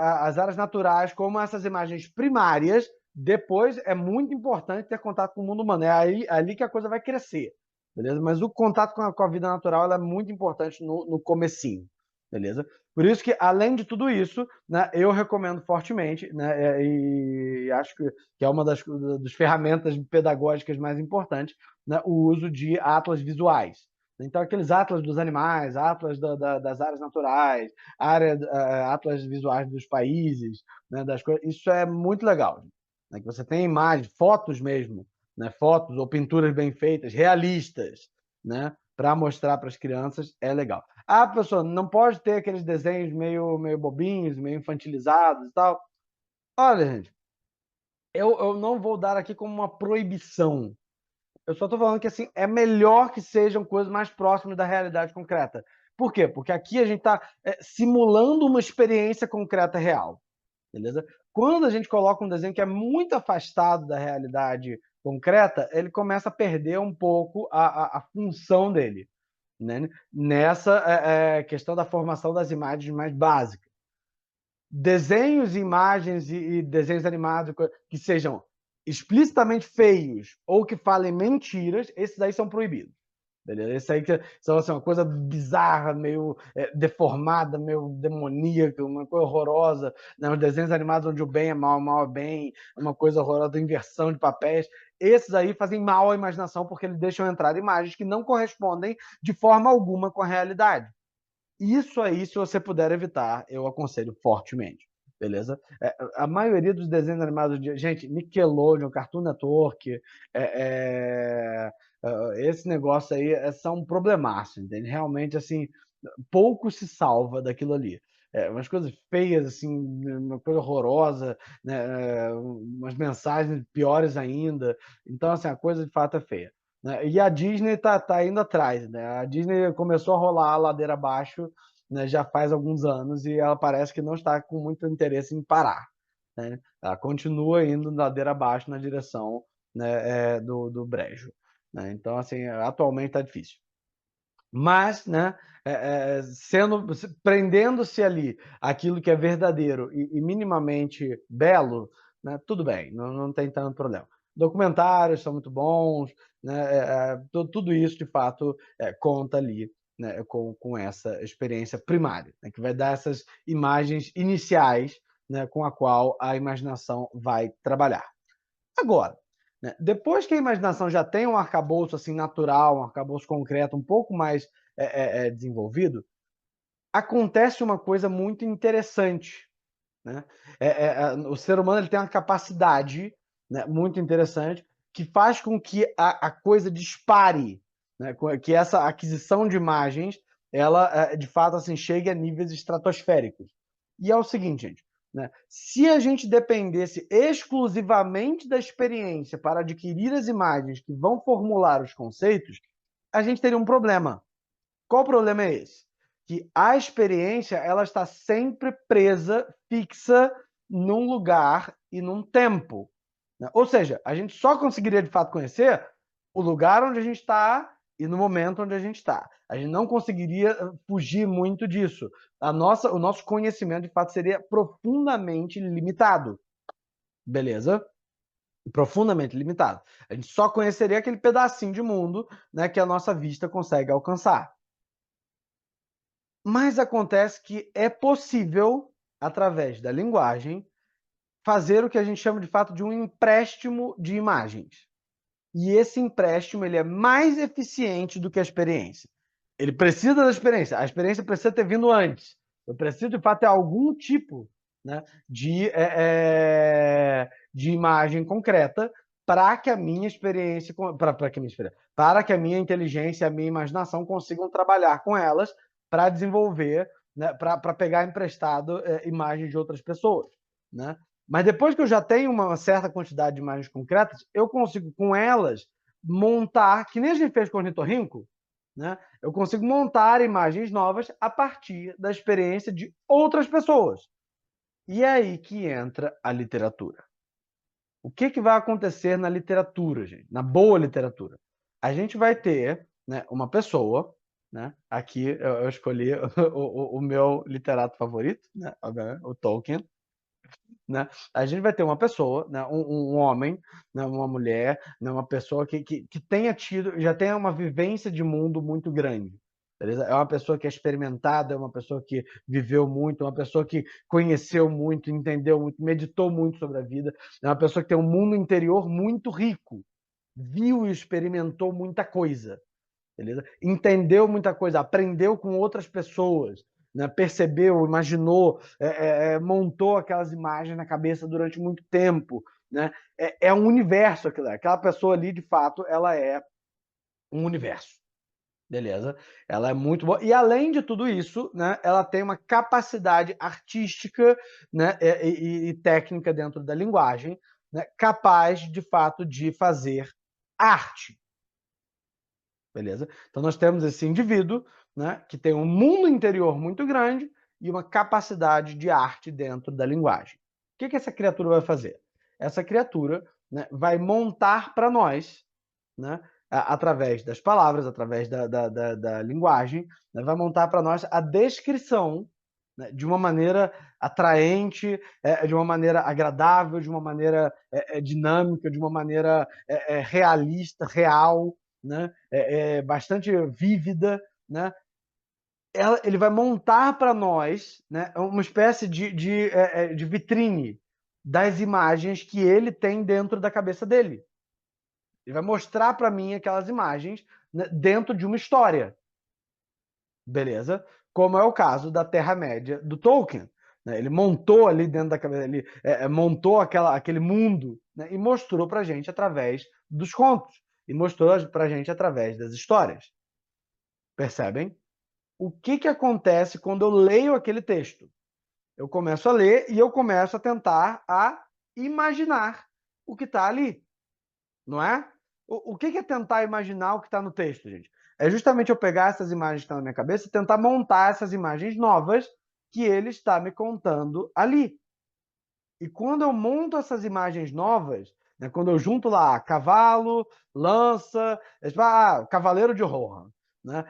as áreas naturais, como essas imagens primárias, depois é muito importante ter contato com o mundo humano. Ali que a coisa vai crescer. Beleza? Mas o contato com a vida natural ela é muito importante no comecinho. Beleza? Por isso que, além de tudo isso, né, eu recomendo fortemente, né, e acho que é uma das ferramentas pedagógicas mais importantes, né, o uso de atlas visuais. Então, aqueles atlas dos animais, atlas das áreas naturais, atlas visuais dos países, né, das coisas, isso é muito legal. Né, que você tem imagens, fotos mesmo, né, fotos ou pinturas bem feitas, realistas, né, para mostrar para as crianças, é legal. Ah, professor, não pode ter aqueles desenhos meio bobinhos, meio infantilizados e tal. Olha, gente, eu não vou dar aqui como uma proibição. Eu só estou falando que assim, é melhor que sejam coisas mais próximas da realidade concreta. Por quê? Porque aqui a gente está simulando uma experiência concreta real. Beleza? Quando a gente coloca um desenho que é muito afastado da realidade concreta, ele começa a perder um pouco a função dele. Né? Nessa questão da formação das imagens mais básicas. Desenhos, imagens e desenhos animados que sejam explicitamente feios ou que falem mentiras, esses aí são proibidos. Beleza? Esse aí que são assim, uma coisa bizarra, meio deformada, meio demoníaca, uma coisa horrorosa. Né? Os desenhos animados onde o bem é mal, o mal é bem, uma coisa horrorosa, inversão de papéis. Esses aí fazem mal à imaginação porque eles deixam entrar imagens que não correspondem de forma alguma com a realidade. Isso aí, se você puder evitar, eu aconselho fortemente. Beleza? A maioria dos desenhos animados de gente, Nickelodeon, Cartoon Network, Esse negócio aí são um problemaço, entende? Realmente, assim, pouco se salva daquilo ali. Umas coisas feias, assim, uma coisa horrorosa, né? Umas mensagens piores ainda. Então, assim, a coisa de fato é feia, né? E a Disney tá indo atrás, né? A Disney começou a rolar a ladeira abaixo, né, já faz alguns anos e ela parece que não está com muito interesse em parar, né? Ela continua indo ladeira abaixo na direção, né, do brejo, né? Então, assim, atualmente está difícil. Mas, né, prendendo-se ali aquilo que é verdadeiro e minimamente belo, né, tudo bem, não tem tanto problema. Documentários são muito bons, né, tudo isso de fato conta ali, né, com essa experiência primária, né, que vai dar essas imagens iniciais, né, com a qual a imaginação vai trabalhar. Agora, né, depois que a imaginação já tem um arcabouço assim natural, um arcabouço concreto, um pouco mais desenvolvido, acontece uma coisa muito interessante, né? O ser humano ele tem uma capacidade, né, muito interessante que faz com que a coisa dispare, né? Que essa aquisição de imagens ela de fato assim chegue a níveis estratosféricos. E é o seguinte, gente, né? Se a gente dependesse exclusivamente da experiência para adquirir as imagens que vão formular os conceitos, a gente teria um problema. Qual o problema é esse? Que a experiência ela está sempre presa, fixa num lugar e num tempo, né? Ou seja, a gente só conseguiria de fato conhecer o lugar onde a gente está e no momento onde a gente está. A gente não conseguiria fugir muito disso. O nosso conhecimento de fato seria profundamente limitado, beleza? Profundamente limitado. A gente só conheceria aquele pedacinho de mundo, né, que a nossa vista consegue alcançar. Mas acontece que é possível, através da linguagem, fazer o que a gente chama de fato de um empréstimo de imagens. E esse empréstimo ele é mais eficiente do que a experiência. Ele precisa da experiência. A experiência precisa ter vindo antes. Eu preciso, de fato, ter algum tipo, né, de imagem concreta para que a minha experiência, para que a minha inteligência, a minha imaginação consigam trabalhar com elas para desenvolver, né, para pegar emprestado imagens de outras pessoas, né? Mas depois que eu já tenho uma certa quantidade de imagens concretas, eu consigo com elas montar, que nem a gente fez com o ornitorrinco, né? Eu consigo montar imagens novas a partir da experiência de outras pessoas. E é aí que entra a literatura. O que vai acontecer na literatura, gente? Na boa literatura? A gente vai ter, né, uma pessoa, né? Aqui eu escolhi o meu literato favorito, né? O Tolkien, né? A gente vai ter uma pessoa, né? Um homem, né? Uma mulher, né? Uma pessoa que tenha tido, já tenha uma vivência de mundo muito grande. Beleza? É uma pessoa que é experimentada, é uma pessoa que viveu muito, é uma pessoa que conheceu muito, entendeu muito, meditou muito sobre a vida, é uma pessoa que tem um mundo interior muito rico, viu e experimentou muita coisa, beleza? Entendeu muita coisa, aprendeu com outras pessoas, né? Percebeu, imaginou, montou aquelas imagens na cabeça durante muito tempo, né? É um universo aquilo. Aquela pessoa ali, de fato, ela é um universo, beleza? Ela é muito boa. E além de tudo isso, né, ela tem uma capacidade artística, né, e técnica dentro da linguagem, né, capaz, de fato, de fazer arte. Beleza? Então nós temos esse indivíduo, né, que tem um mundo interior muito grande e uma capacidade de arte dentro da linguagem. O que essa criatura vai fazer? Essa criatura, né, vai montar para nós, né, através das palavras, através da linguagem, né, vai montar para nós a descrição, né, de uma maneira atraente, de uma maneira agradável, de uma maneira dinâmica, de uma maneira realista, real, né? Bastante vívida, né? Ele vai montar para nós, né, uma espécie de vitrine das imagens que ele tem dentro da cabeça dele. Ele vai mostrar para mim aquelas imagens, né, dentro de uma história, beleza? Como é o caso da Terra-média do Tolkien, né? Ele montou ali dentro da cabeça, ele montou aquele mundo, né, e mostrou para gente através dos contos. e mostrou para a gente através das histórias. Percebem? O que acontece quando eu leio aquele texto? Eu começo a ler e eu começo a tentar imaginar o que está ali, não é? O que é tentar imaginar o que está no texto, gente? É justamente eu pegar essas imagens que estão na minha cabeça e tentar montar essas imagens novas que ele está me contando ali. E quando eu monto essas imagens novas, né, quando eu junto lá cavalo, lança, cavaleiro de Rohan, né?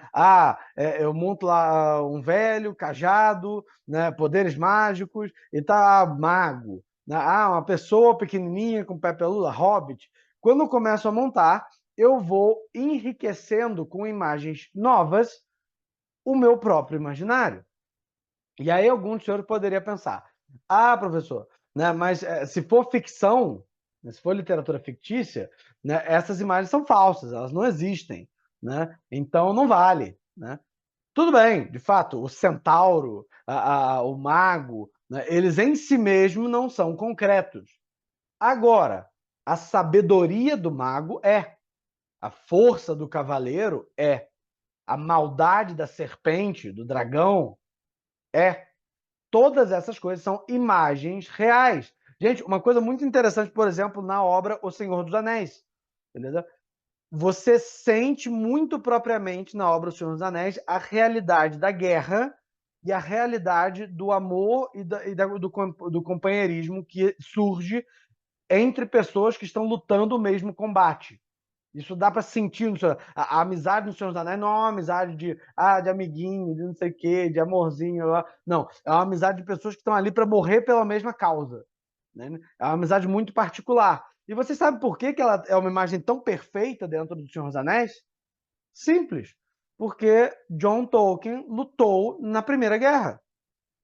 Eu monto lá um velho, cajado, né, poderes mágicos, e tá mago. Né? Uma pessoa pequenininha com pé peludo, hobbit. Quando eu começo a montar, eu vou enriquecendo com imagens novas o meu próprio imaginário. E aí alguns senhores poderiam pensar, professor, né, mas se for ficção, né, se for literatura fictícia, né, essas imagens são falsas, elas não existem, né? Então não vale, né? Tudo bem, de fato, o centauro, o mago, né, eles em si mesmos não são concretos. Agora, a sabedoria do mago a força do cavaleiro a maldade da serpente, do dragão todas essas coisas são imagens reais. Gente, uma coisa muito interessante, por exemplo, na obra O Senhor dos Anéis, beleza? Você sente muito propriamente na obra O Senhor dos Anéis a realidade da guerra e a realidade do amor e do companheirismo que surge entre pessoas que estão lutando o mesmo combate. Isso dá para sentir. A amizade no Senhor dos Anéis não é uma amizade de amiguinho, de não sei o quê, de amorzinho. Não, é uma amizade de pessoas que estão ali para morrer pela mesma causa. Né? É uma amizade muito particular. E você sabe por que ela é uma imagem tão perfeita dentro do Senhor dos Anéis? Simples. Porque John Tolkien lutou na Primeira Guerra.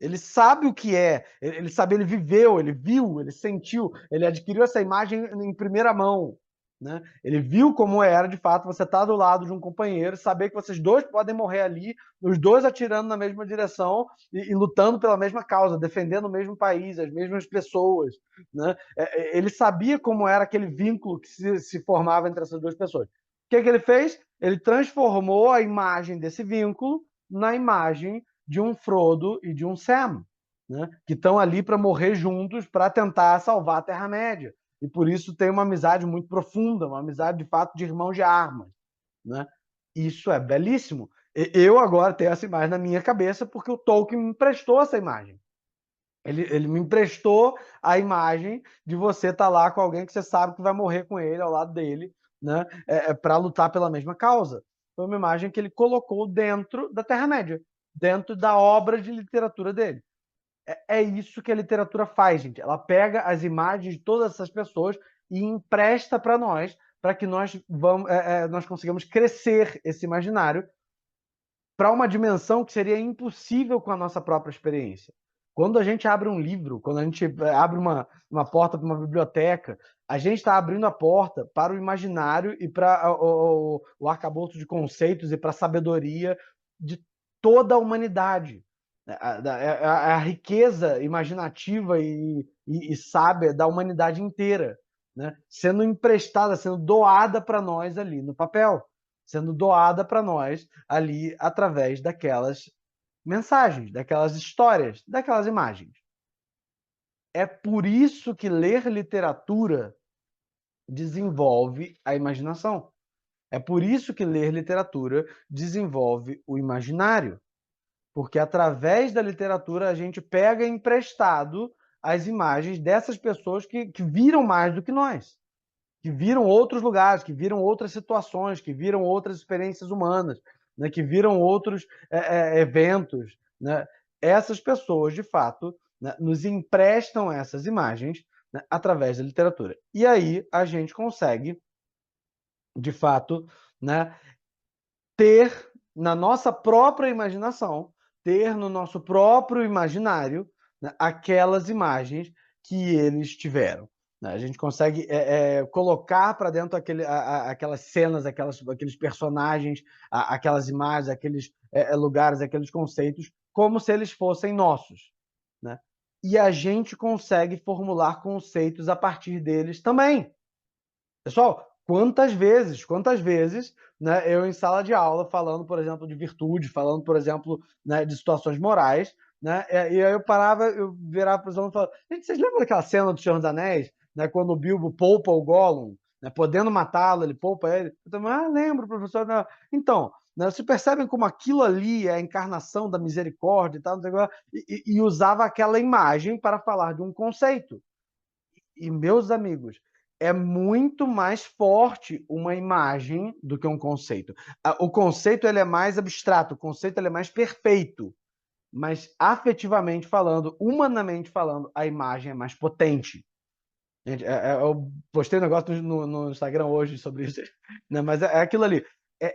Ele sabe o que é, ele sabe, ele viveu, ele viu, ele sentiu, ele adquiriu essa imagem em primeira mão. Né? Ele viu como era, de fato, você estar do lado de um companheiro, saber que vocês dois podem morrer ali, os dois atirando na mesma direção e lutando pela mesma causa, defendendo o mesmo país, as mesmas pessoas. Né? Ele sabia como era aquele vínculo que se formava entre essas duas pessoas. O que ele fez? Ele transformou a imagem desse vínculo na imagem de um Frodo e de um Sam, né? Que estão ali para morrer juntos para tentar salvar a Terra-média. E por isso tem uma amizade muito profunda, uma amizade de fato de irmãos de armas. Né? Isso é belíssimo. Eu agora tenho essa imagem na minha cabeça porque o Tolkien me emprestou essa imagem. Ele me emprestou a imagem de você estar lá com alguém que você sabe que vai morrer com ele, ao lado dele, né? Para lutar pela mesma causa. Foi uma imagem que ele colocou dentro da Terra-média, dentro da obra de literatura dele. É isso que a literatura faz, gente. Ela pega as imagens de todas essas pessoas e empresta para nós, para que nós consigamos crescer esse imaginário para uma dimensão que seria impossível com a nossa própria experiência. Quando a gente abre um livro, quando a gente abre uma porta para uma biblioteca, a gente está abrindo a porta para o imaginário e para o arcabouço de conceitos e para a sabedoria de toda a humanidade. A riqueza imaginativa e sábia da humanidade inteira, né? Sendo emprestada, sendo doada para nós ali no papel, sendo doada para nós ali através daquelas mensagens, daquelas histórias, daquelas imagens. É por isso que ler literatura desenvolve a imaginação. É por isso que ler literatura desenvolve o imaginário. Porque através da literatura a gente pega emprestado as imagens dessas pessoas que viram mais do que nós, que viram outros lugares, que viram outras situações, que viram outras experiências humanas, né, que viram outros eventos. Né? Essas pessoas, de fato, né, nos emprestam essas imagens, né, através da literatura. E aí a gente consegue, de fato, né, ter na nossa própria imaginação, ter no nosso próprio imaginário, né, aquelas imagens que eles tiveram. Né? A gente consegue colocar para dentro aquelas cenas, aqueles personagens, aquelas imagens, aqueles lugares, aqueles conceitos, como se eles fossem nossos. Né? E a gente consegue formular conceitos a partir deles também. Pessoal, quantas vezes, né, eu em sala de aula falando, por exemplo, de virtude, falando, por exemplo, né, de situações morais, né, e aí eu parava, eu virava para os alunos e falava, gente, vocês lembram daquela cena do Senhor dos Anéis, né, quando o Bilbo poupa o Gollum, né, podendo matá-lo, ele poupa ele? Eu também, lembro, professor. Não. Então, né, vocês percebem como aquilo ali é a encarnação da misericórdia e tal, não sei o que, e usava aquela imagem para falar de um conceito. E, meus amigos, é muito mais forte uma imagem do que um conceito. O conceito ele é mais abstrato, o conceito ele é mais perfeito, mas afetivamente falando, humanamente falando, a imagem é mais potente. Gente, eu postei um negócio no Instagram hoje sobre isso, né? Mas é aquilo ali.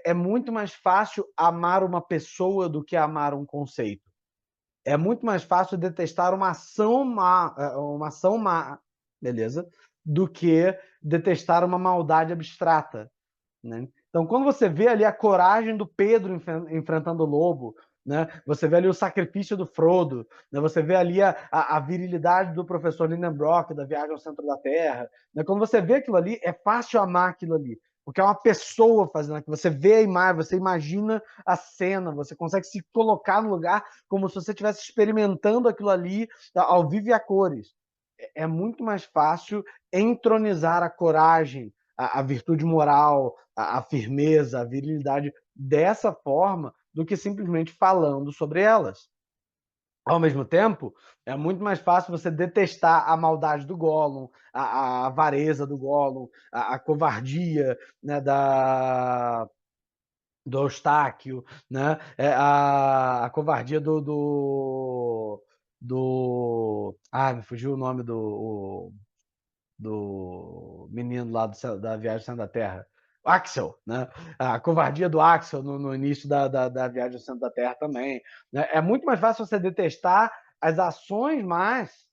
É muito mais fácil amar uma pessoa do que amar um conceito. É muito mais fácil detestar uma ação má, beleza? Do que detestar uma maldade abstrata, né? Então, quando você vê ali a coragem do Pedro enfrentando o lobo, né? Você vê ali o sacrifício do Frodo, né? Você vê ali a virilidade do professor Lindenbrock, da Viagem ao Centro da Terra, né? Quando você vê aquilo ali, é fácil amar aquilo ali, porque é uma pessoa fazendo aquilo. Você vê a imagem, você imagina a cena, você consegue se colocar no lugar como se você estivesse experimentando aquilo ali ao vivo e a cores. É muito mais fácil entronizar a coragem, a virtude moral, a firmeza, a virilidade dessa forma do que simplesmente falando sobre elas. Ao mesmo tempo, é muito mais fácil você detestar a maldade do Gollum, a avareza do Gollum, a covardia, né, do Eustáquio, né, a covardia me fugiu o nome do menino lá da Viagem ao Centro da Terra, Axel, né? A covardia do Axel no início da Viagem ao Centro da Terra também, né? É muito mais fácil você detestar as ações mais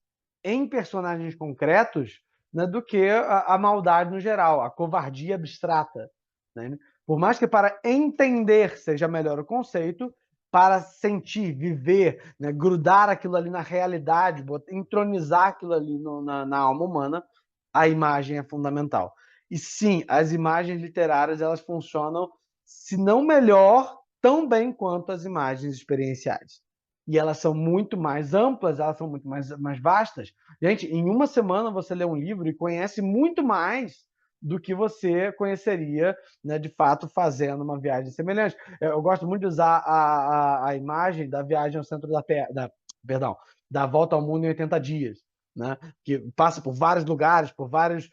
em personagens concretos, né, do que a maldade no geral, a covardia abstrata, né? Por mais que para entender seja melhor o conceito, para sentir, viver, né, grudar aquilo ali na realidade, entronizar aquilo ali na alma humana, a imagem é fundamental. E sim, as imagens literárias elas funcionam, se não melhor, tão bem quanto as imagens experienciais. E elas são muito mais amplas, elas são muito mais vastas. Gente, em uma semana você lê um livro e conhece muito mais do que você conheceria, né, de fato, fazendo uma viagem semelhante. Eu gosto muito de usar a imagem da viagem ao centro da Terra, perdão, da volta ao mundo em 80 dias, né? Que passa por vários lugares, por vários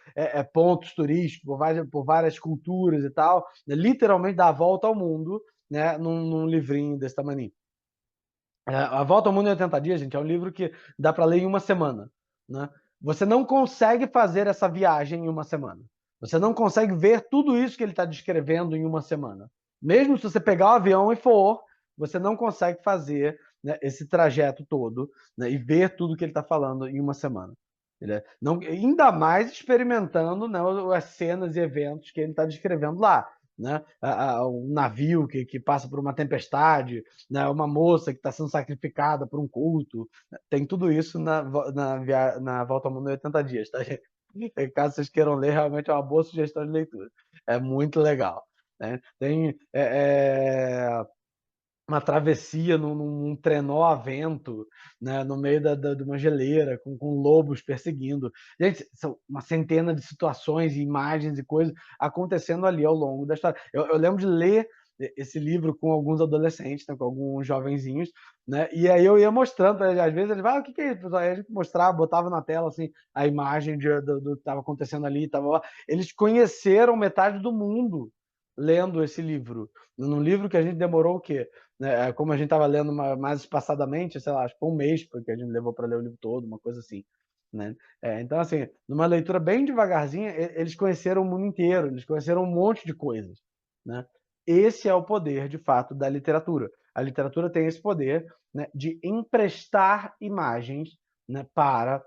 pontos turísticos, por várias culturas e tal, né? Literalmente dá a volta ao mundo, né? Num livrinho desse tamanho. A Volta ao Mundo em 80 Dias, gente, é um livro que dá para ler em uma semana, né? Você não consegue fazer essa viagem em uma semana. Você não consegue ver tudo isso que ele está descrevendo em uma semana. Mesmo se você pegar o avião e for, você não consegue fazer, né, esse trajeto todo, né, e ver tudo que ele está falando em uma semana. Não, ainda mais experimentando, né, as cenas e eventos que ele está descrevendo lá. Né? Um navio que passa por uma tempestade, né? Uma moça que está sendo sacrificada por um culto. Tem tudo isso na Volta ao Mundo em 80 Dias, tá, gente? Caso vocês queiram ler, realmente é uma boa sugestão de leitura. É muito legal. Né? Tem uma travessia num trenó a vento, né, no meio de uma geleira, com lobos perseguindo. Gente, são uma centena de situações, imagens e coisas acontecendo ali ao longo da história. Eu lembro de ler esse livro com alguns adolescentes, né, com alguns jovenzinhos, né, e aí eu ia mostrando, às vezes eles o que é isso? Aí a gente mostrava, botava na tela assim, a imagem do que estava acontecendo ali, tava lá. Eles conheceram metade do mundo lendo esse livro. Num livro que a gente demorou o quê? Né, como a gente estava lendo mais espaçadamente, sei lá, acho que foi um mês porque a gente levou para ler o livro todo, uma coisa assim. Né? Então, assim, numa leitura bem devagarzinha, eles conheceram o mundo inteiro, eles conheceram um monte de coisas. Né? Esse é o poder, de fato, da literatura. A literatura tem esse poder, né, de emprestar imagens, né, para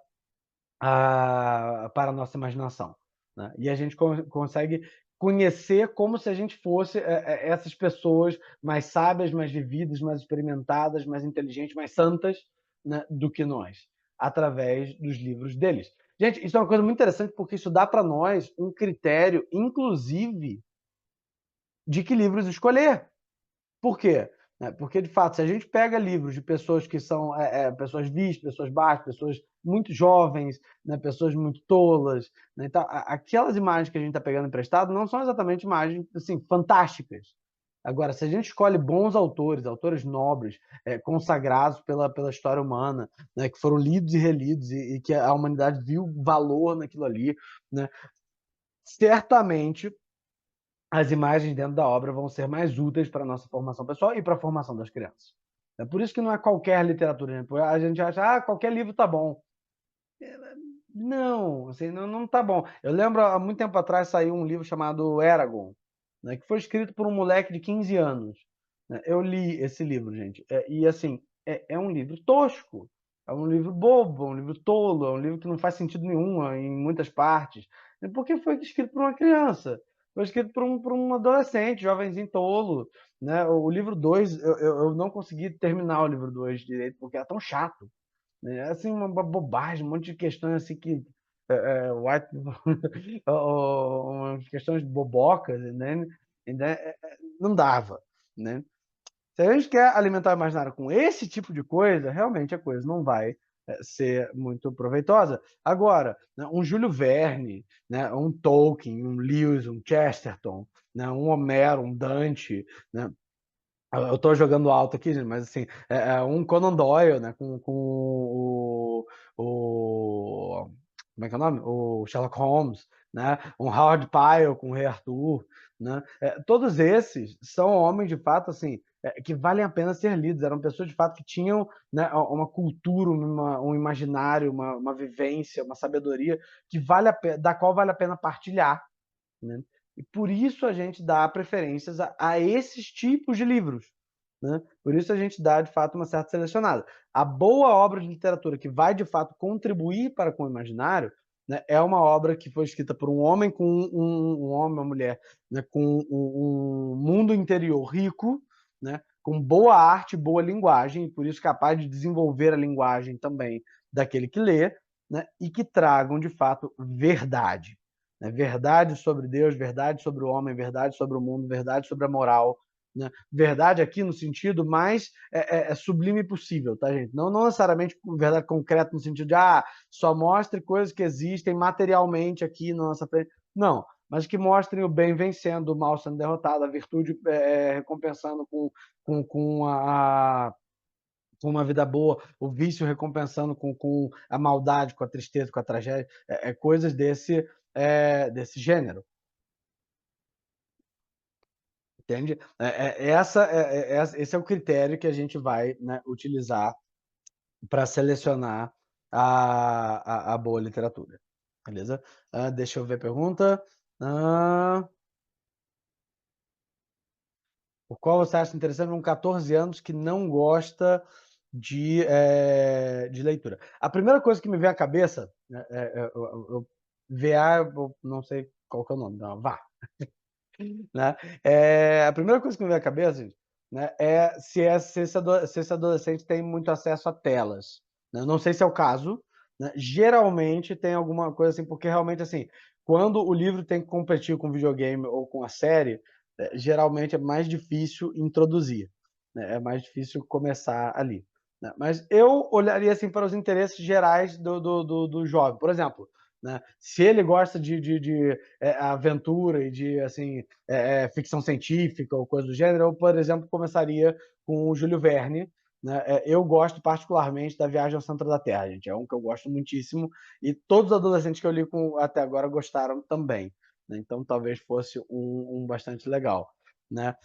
a nossa imaginação. Né? E a gente consegue conhecer como se a gente fosse essas pessoas mais sábias, mais vividas, mais experimentadas, mais inteligentes, mais santas, né, do que nós, através dos livros deles. Gente, isso é uma coisa muito interessante porque isso dá para nós um critério, inclusive, de que livros escolher. Por quê? Porque, de fato, se a gente pega livros de pessoas que são pessoas vistas, pessoas baixas, pessoas muito jovens, né, pessoas muito tolas, né, então, aquelas imagens que a gente está pegando emprestado não são exatamente imagens assim, fantásticas. Agora, se a gente escolhe bons autores, autores nobres, consagrados pela história humana, né, que foram lidos e relidos e que a humanidade viu valor naquilo ali, né, certamente as imagens dentro da obra vão ser mais úteis para a nossa formação pessoal e para a formação das crianças. É por isso que não é qualquer literatura, né? A gente acha, qualquer livro tá bom. Não, assim, não tá bom. Eu lembro, há muito tempo atrás saiu um livro chamado Eragon, né, que foi escrito por um moleque de 15 anos. Né? Eu li esse livro, gente, e assim, é um livro tosco, é um livro bobo, é um livro tolo, é um livro que não faz sentido nenhum em muitas partes, porque foi escrito por uma criança, foi escrito por um adolescente, jovenzinho tolo. Né? O livro 2 eu não consegui terminar o livro 2 direito, porque era tão chato. Né? Assim, uma bobagem, um monte de questões assim que white, umas questões bobocas, né? Não dava, né? Se a gente quer alimentar o imaginário com esse tipo de coisa, realmente a coisa não vai ser muito proveitosa. Agora, né, um Júlio Verne, né, um Tolkien, um Lewis, um Chesterton, né, um Homero, um Dante, né, eu tô jogando alto aqui, gente, mas assim, um Conan Doyle, né, com o. Como é que é o nome? O Sherlock Holmes, né? Um Howard Pyle com o Rei Arthur, né? Todos esses são homens, de fato, assim, que valem a pena ser lidos. Eram pessoas, de fato, que tinham, né, uma cultura, um imaginário, uma vivência, uma sabedoria que vale a pena, da qual vale a pena partilhar, né? E por isso a gente dá preferências a esses tipos de livros. Né? Por isso a gente dá, de fato, uma certa selecionada. A boa obra de literatura que vai, de fato, contribuir para com o imaginário, né, é uma obra que foi escrita por um homem com um homem, uma mulher, né, com um mundo interior rico, né, com boa arte, boa linguagem, e por isso capaz de desenvolver a linguagem também daquele que lê, né, e que tragam, de fato, verdade. Né? Verdade sobre Deus, verdade sobre o homem, verdade sobre o mundo, verdade sobre a moral. Né? Verdade aqui no sentido mais sublime possível, tá, gente? Não necessariamente verdade concreta no sentido de só mostre coisas que existem materialmente aqui na nossa frente. Não, mas que mostrem o bem vencendo, o mal sendo derrotado, a virtude recompensando com uma vida boa, o vício recompensando com a maldade, com a tristeza, com a tragédia, coisas desse gênero. Entende? Esse é o critério que a gente vai, né, utilizar para selecionar a boa literatura. Beleza? Deixa eu ver a pergunta. O qual você acha interessante um 14 anos que não gosta de leitura? A primeira coisa que me vem à cabeça, né, VA, eu não sei qual que é o nome, não, vá. Né? A primeira coisa que me vem à cabeça, gente, né, se esse adolescente tem muito acesso a telas. Né? Não sei se é o caso, né? Geralmente tem alguma coisa assim, porque realmente assim, quando o livro tem que competir com o videogame ou com a série, geralmente é mais difícil introduzir, né? É mais difícil começar ali. Né? Mas eu olharia assim para os interesses gerais do jovem. Por exemplo, né? Se ele gosta de aventura e de assim, ficção científica ou coisa do gênero, eu, por exemplo, começaria com o Júlio Verne. Né? Eu gosto particularmente da Viagem ao Centro da Terra, gente. É um que eu gosto muitíssimo e todos os adolescentes que eu li até agora gostaram também. Né? Então talvez fosse um bastante legal. Né?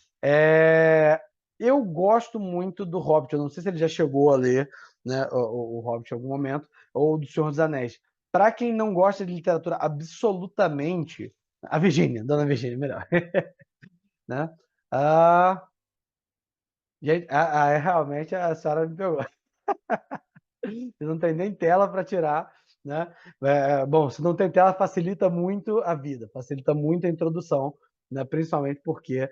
Eu gosto muito do Hobbit. Eu não sei se ele já chegou a ler, né, o Hobbit em algum momento, ou do Senhor dos Anéis. Para quem não gosta de literatura absolutamente, a Virgínia, Dona Virgínia, melhor. Né? Ah, gente, realmente a senhora me pegou. Você não tem nem tela para tirar, né? Bom, se não tem tela, facilita muito a vida, facilita muito a introdução, né? Principalmente porque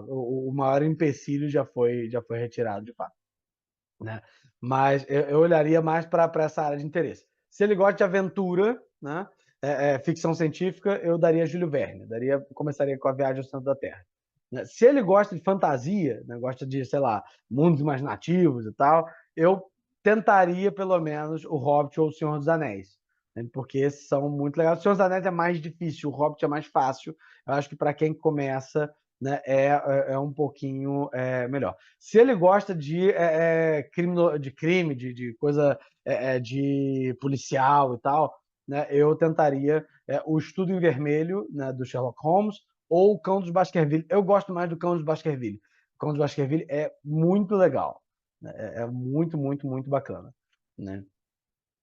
o maior empecilho já foi retirado de fato. Né? Mas eu olharia mais para essa área de interesse. Se ele gosta de aventura, né, ficção científica, eu daria Júlio Verne. Começaria com A Viagem ao Centro da Terra. Né? Se ele gosta de fantasia, né, gosta de, sei lá, mundos imaginativos e tal, eu tentaria, pelo menos, O Hobbit ou O Senhor dos Anéis. Né, porque esses são muito legais. O Senhor dos Anéis é mais difícil, o Hobbit é mais fácil. Eu acho que para quem começa, né, é um pouquinho melhor. Se ele gosta de crime, de coisa de policial e tal, né, eu tentaria O Estudo em Vermelho, né, do Sherlock Holmes, ou O Cão dos Baskerville. Eu gosto mais do Cão dos Baskerville. O Cão dos Baskerville é muito legal. Né, é muito, muito, muito bacana. Né?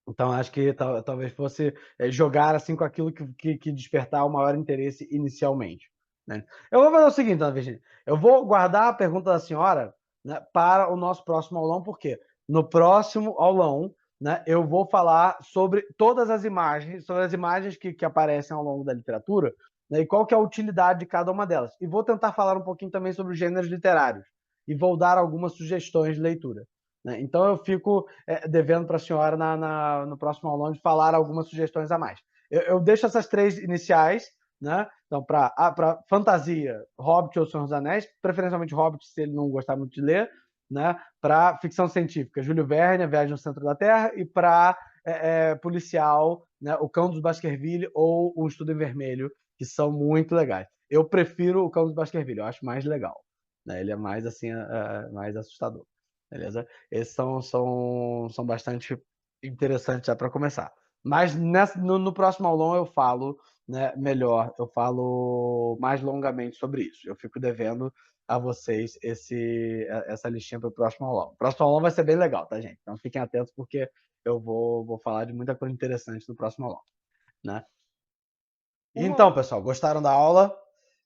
Então, acho que talvez fosse jogar assim com aquilo que despertar o maior interesse inicialmente. Né? Eu vou fazer o seguinte, Dona Virginia. Eu vou guardar a pergunta da senhora, né, para o nosso próximo aulão, porque no próximo aulão, né, eu vou falar sobre todas as imagens, sobre as imagens que aparecem ao longo da literatura, né, e qual que é a utilidade de cada uma delas. E vou tentar falar um pouquinho também sobre os gêneros literários. E vou dar algumas sugestões de leitura. Né? Então, eu fico devendo para a senhora no próximo aulão de falar algumas sugestões a mais. Eu deixo essas 3 iniciais, né? Então, para fantasia, Hobbit ou Senhor dos Anéis, preferencialmente Hobbit, se ele não gostar muito de ler, né? Para ficção científica, Júlio Verne, A Viagem ao Centro da Terra, e para policial, né? O Cão dos Baskerville ou O Estudo em Vermelho, que são muito legais. Eu prefiro O Cão dos Baskerville, eu acho mais legal. Né? Ele é mais assim, mais assustador. Beleza? Esses são bastante interessantes já para começar. Mas no próximo aulão eu falo, né, melhor, eu falo mais longamente sobre isso. Eu fico devendo a vocês essa listinha para o próximo aulão. O próximo aulão vai ser bem legal, tá, gente? Então fiquem atentos porque eu vou falar de muita coisa interessante no próximo aulão. Né? Então, pessoal, gostaram da aula?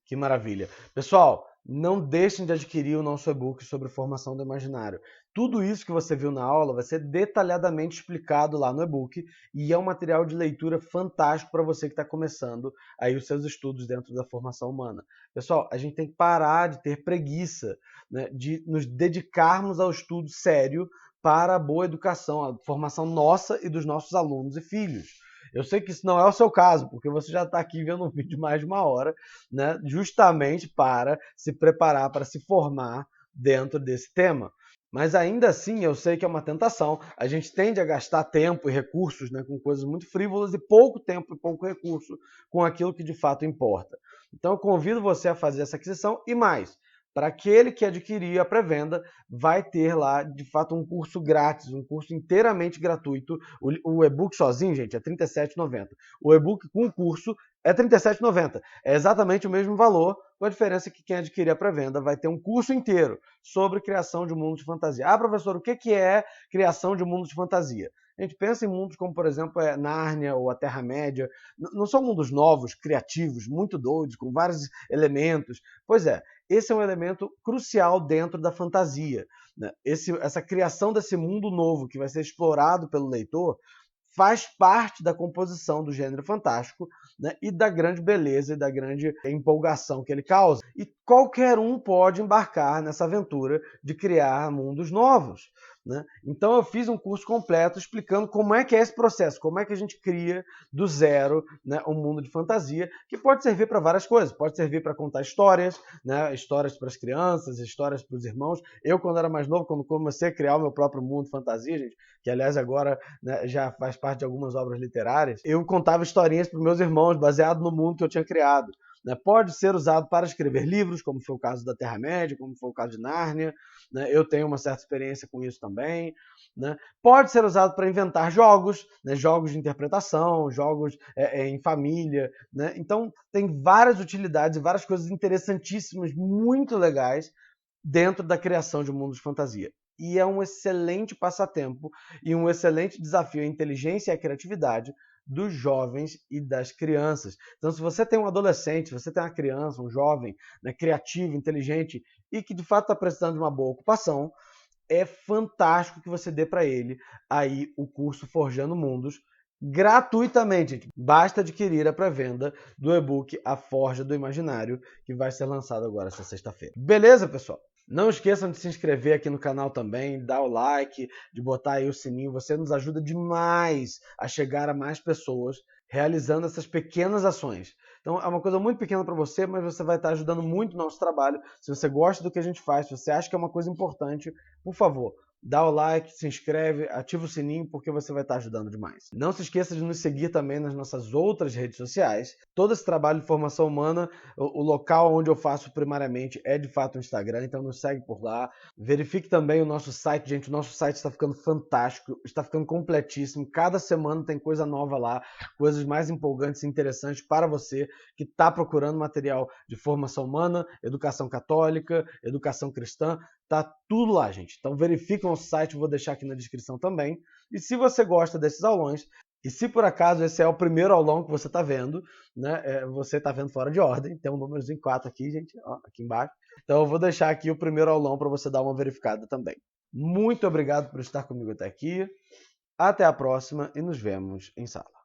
Que maravilha. Pessoal, não deixem de adquirir o nosso e-book sobre formação do imaginário. Tudo isso que você viu na aula vai ser detalhadamente explicado lá no e-book e é um material de leitura fantástico para você que está começando aí os seus estudos dentro da formação humana. Pessoal, a gente tem que parar de ter preguiça, né, de nos dedicarmos ao estudo sério para a boa educação, a formação nossa e dos nossos alunos e filhos. Eu sei que isso não é o seu caso, porque você já está aqui vendo um vídeo de mais de uma hora, né, justamente para se preparar, para se formar dentro desse tema. Mas ainda assim, eu sei que é uma tentação. A gente tende a gastar tempo e recursos, né, com coisas muito frívolas e pouco tempo e pouco recurso com aquilo que de fato importa. Então, eu convido você a fazer essa aquisição e mais. Para aquele que adquirir a pré-venda, vai ter lá, de fato, um curso grátis, um curso inteiramente gratuito. O e-book sozinho, gente, é R$ 37,90. O e-book com o curso é R$ 37,90. É exatamente o mesmo valor, com a diferença que quem adquirir a pré-venda vai ter um curso inteiro sobre criação de mundos de fantasia. Ah, professor, o que é criação de mundos de fantasia? A gente pensa em mundos como, por exemplo, Nárnia ou a Terra-média. Não são mundos novos, criativos, muito doidos, com vários elementos. Pois é, esse é um elemento crucial dentro da fantasia. Né? Essa criação desse mundo novo que vai ser explorado pelo leitor faz parte da composição do gênero fantástico, né, e da grande beleza e da grande empolgação que ele causa. E qualquer um pode embarcar nessa aventura de criar mundos novos. Né? Então eu fiz um curso completo explicando como é que é esse processo, como é que a gente cria do zero, né, um mundo de fantasia, que pode servir para várias coisas. Pode servir para contar histórias, né, histórias para as crianças, histórias para os irmãos. Eu, quando era mais novo, quando comecei a criar o meu próprio mundo de fantasia, gente, que aliás agora, né, já faz parte de algumas obras literárias, eu contava historinhas para os meus irmãos, baseado no mundo que eu tinha criado. Né? Pode ser usado para escrever livros, como foi o caso da Terra-média, como foi o caso de Nárnia. Né? Eu tenho uma certa experiência com isso também. Né? Pode ser usado para inventar jogos, né? Jogos de interpretação, jogos em família. Né? Então, tem várias utilidades e várias coisas interessantíssimas, muito legais, dentro da criação de um mundo de fantasia. E é um excelente passatempo e um excelente desafio à inteligência e à criatividade dos jovens e das crianças. Então, se você tem um adolescente, se você tem uma criança, um jovem, né, criativo, inteligente e que de fato está precisando de uma boa ocupação, é fantástico que você dê para ele aí o curso Forjando Mundos gratuitamente. Gente. Basta adquirir a pré-venda do e-book A Forja do Imaginário, que vai ser lançado agora essa sexta-feira. Beleza, pessoal? Não esqueçam de se inscrever aqui no canal também, dar o like, de botar aí o sininho. Você nos ajuda demais a chegar a mais pessoas realizando essas pequenas ações. Então é uma coisa muito pequena para você, mas você vai estar ajudando muito o nosso trabalho. Se você gosta do que a gente faz, se você acha que é uma coisa importante, por favor, dá o like, se inscreve, ativa o sininho, porque você vai estar ajudando demais. Não se esqueça de nos seguir também nas nossas outras redes sociais. Todo esse trabalho de formação humana, o local onde eu faço primariamente é de fato o Instagram, então nos segue por lá. Verifique também o nosso site, gente. O nosso site está ficando fantástico, está ficando completíssimo. Cada semana tem coisa nova lá, coisas mais empolgantes e interessantes para você que está procurando material de formação humana, educação católica, educação cristã. Tá tudo lá, gente. Então verifique o nosso site, eu vou deixar aqui na descrição também. E se você gosta desses aulões, e se por acaso esse é o primeiro aulão que você está vendo, né? Você está vendo fora de ordem, tem um númerozinho 4 aqui, gente, ó, aqui embaixo. Então eu vou deixar aqui o primeiro aulão para você dar uma verificada também. Muito obrigado por estar comigo até aqui. Até a próxima e nos vemos em sala.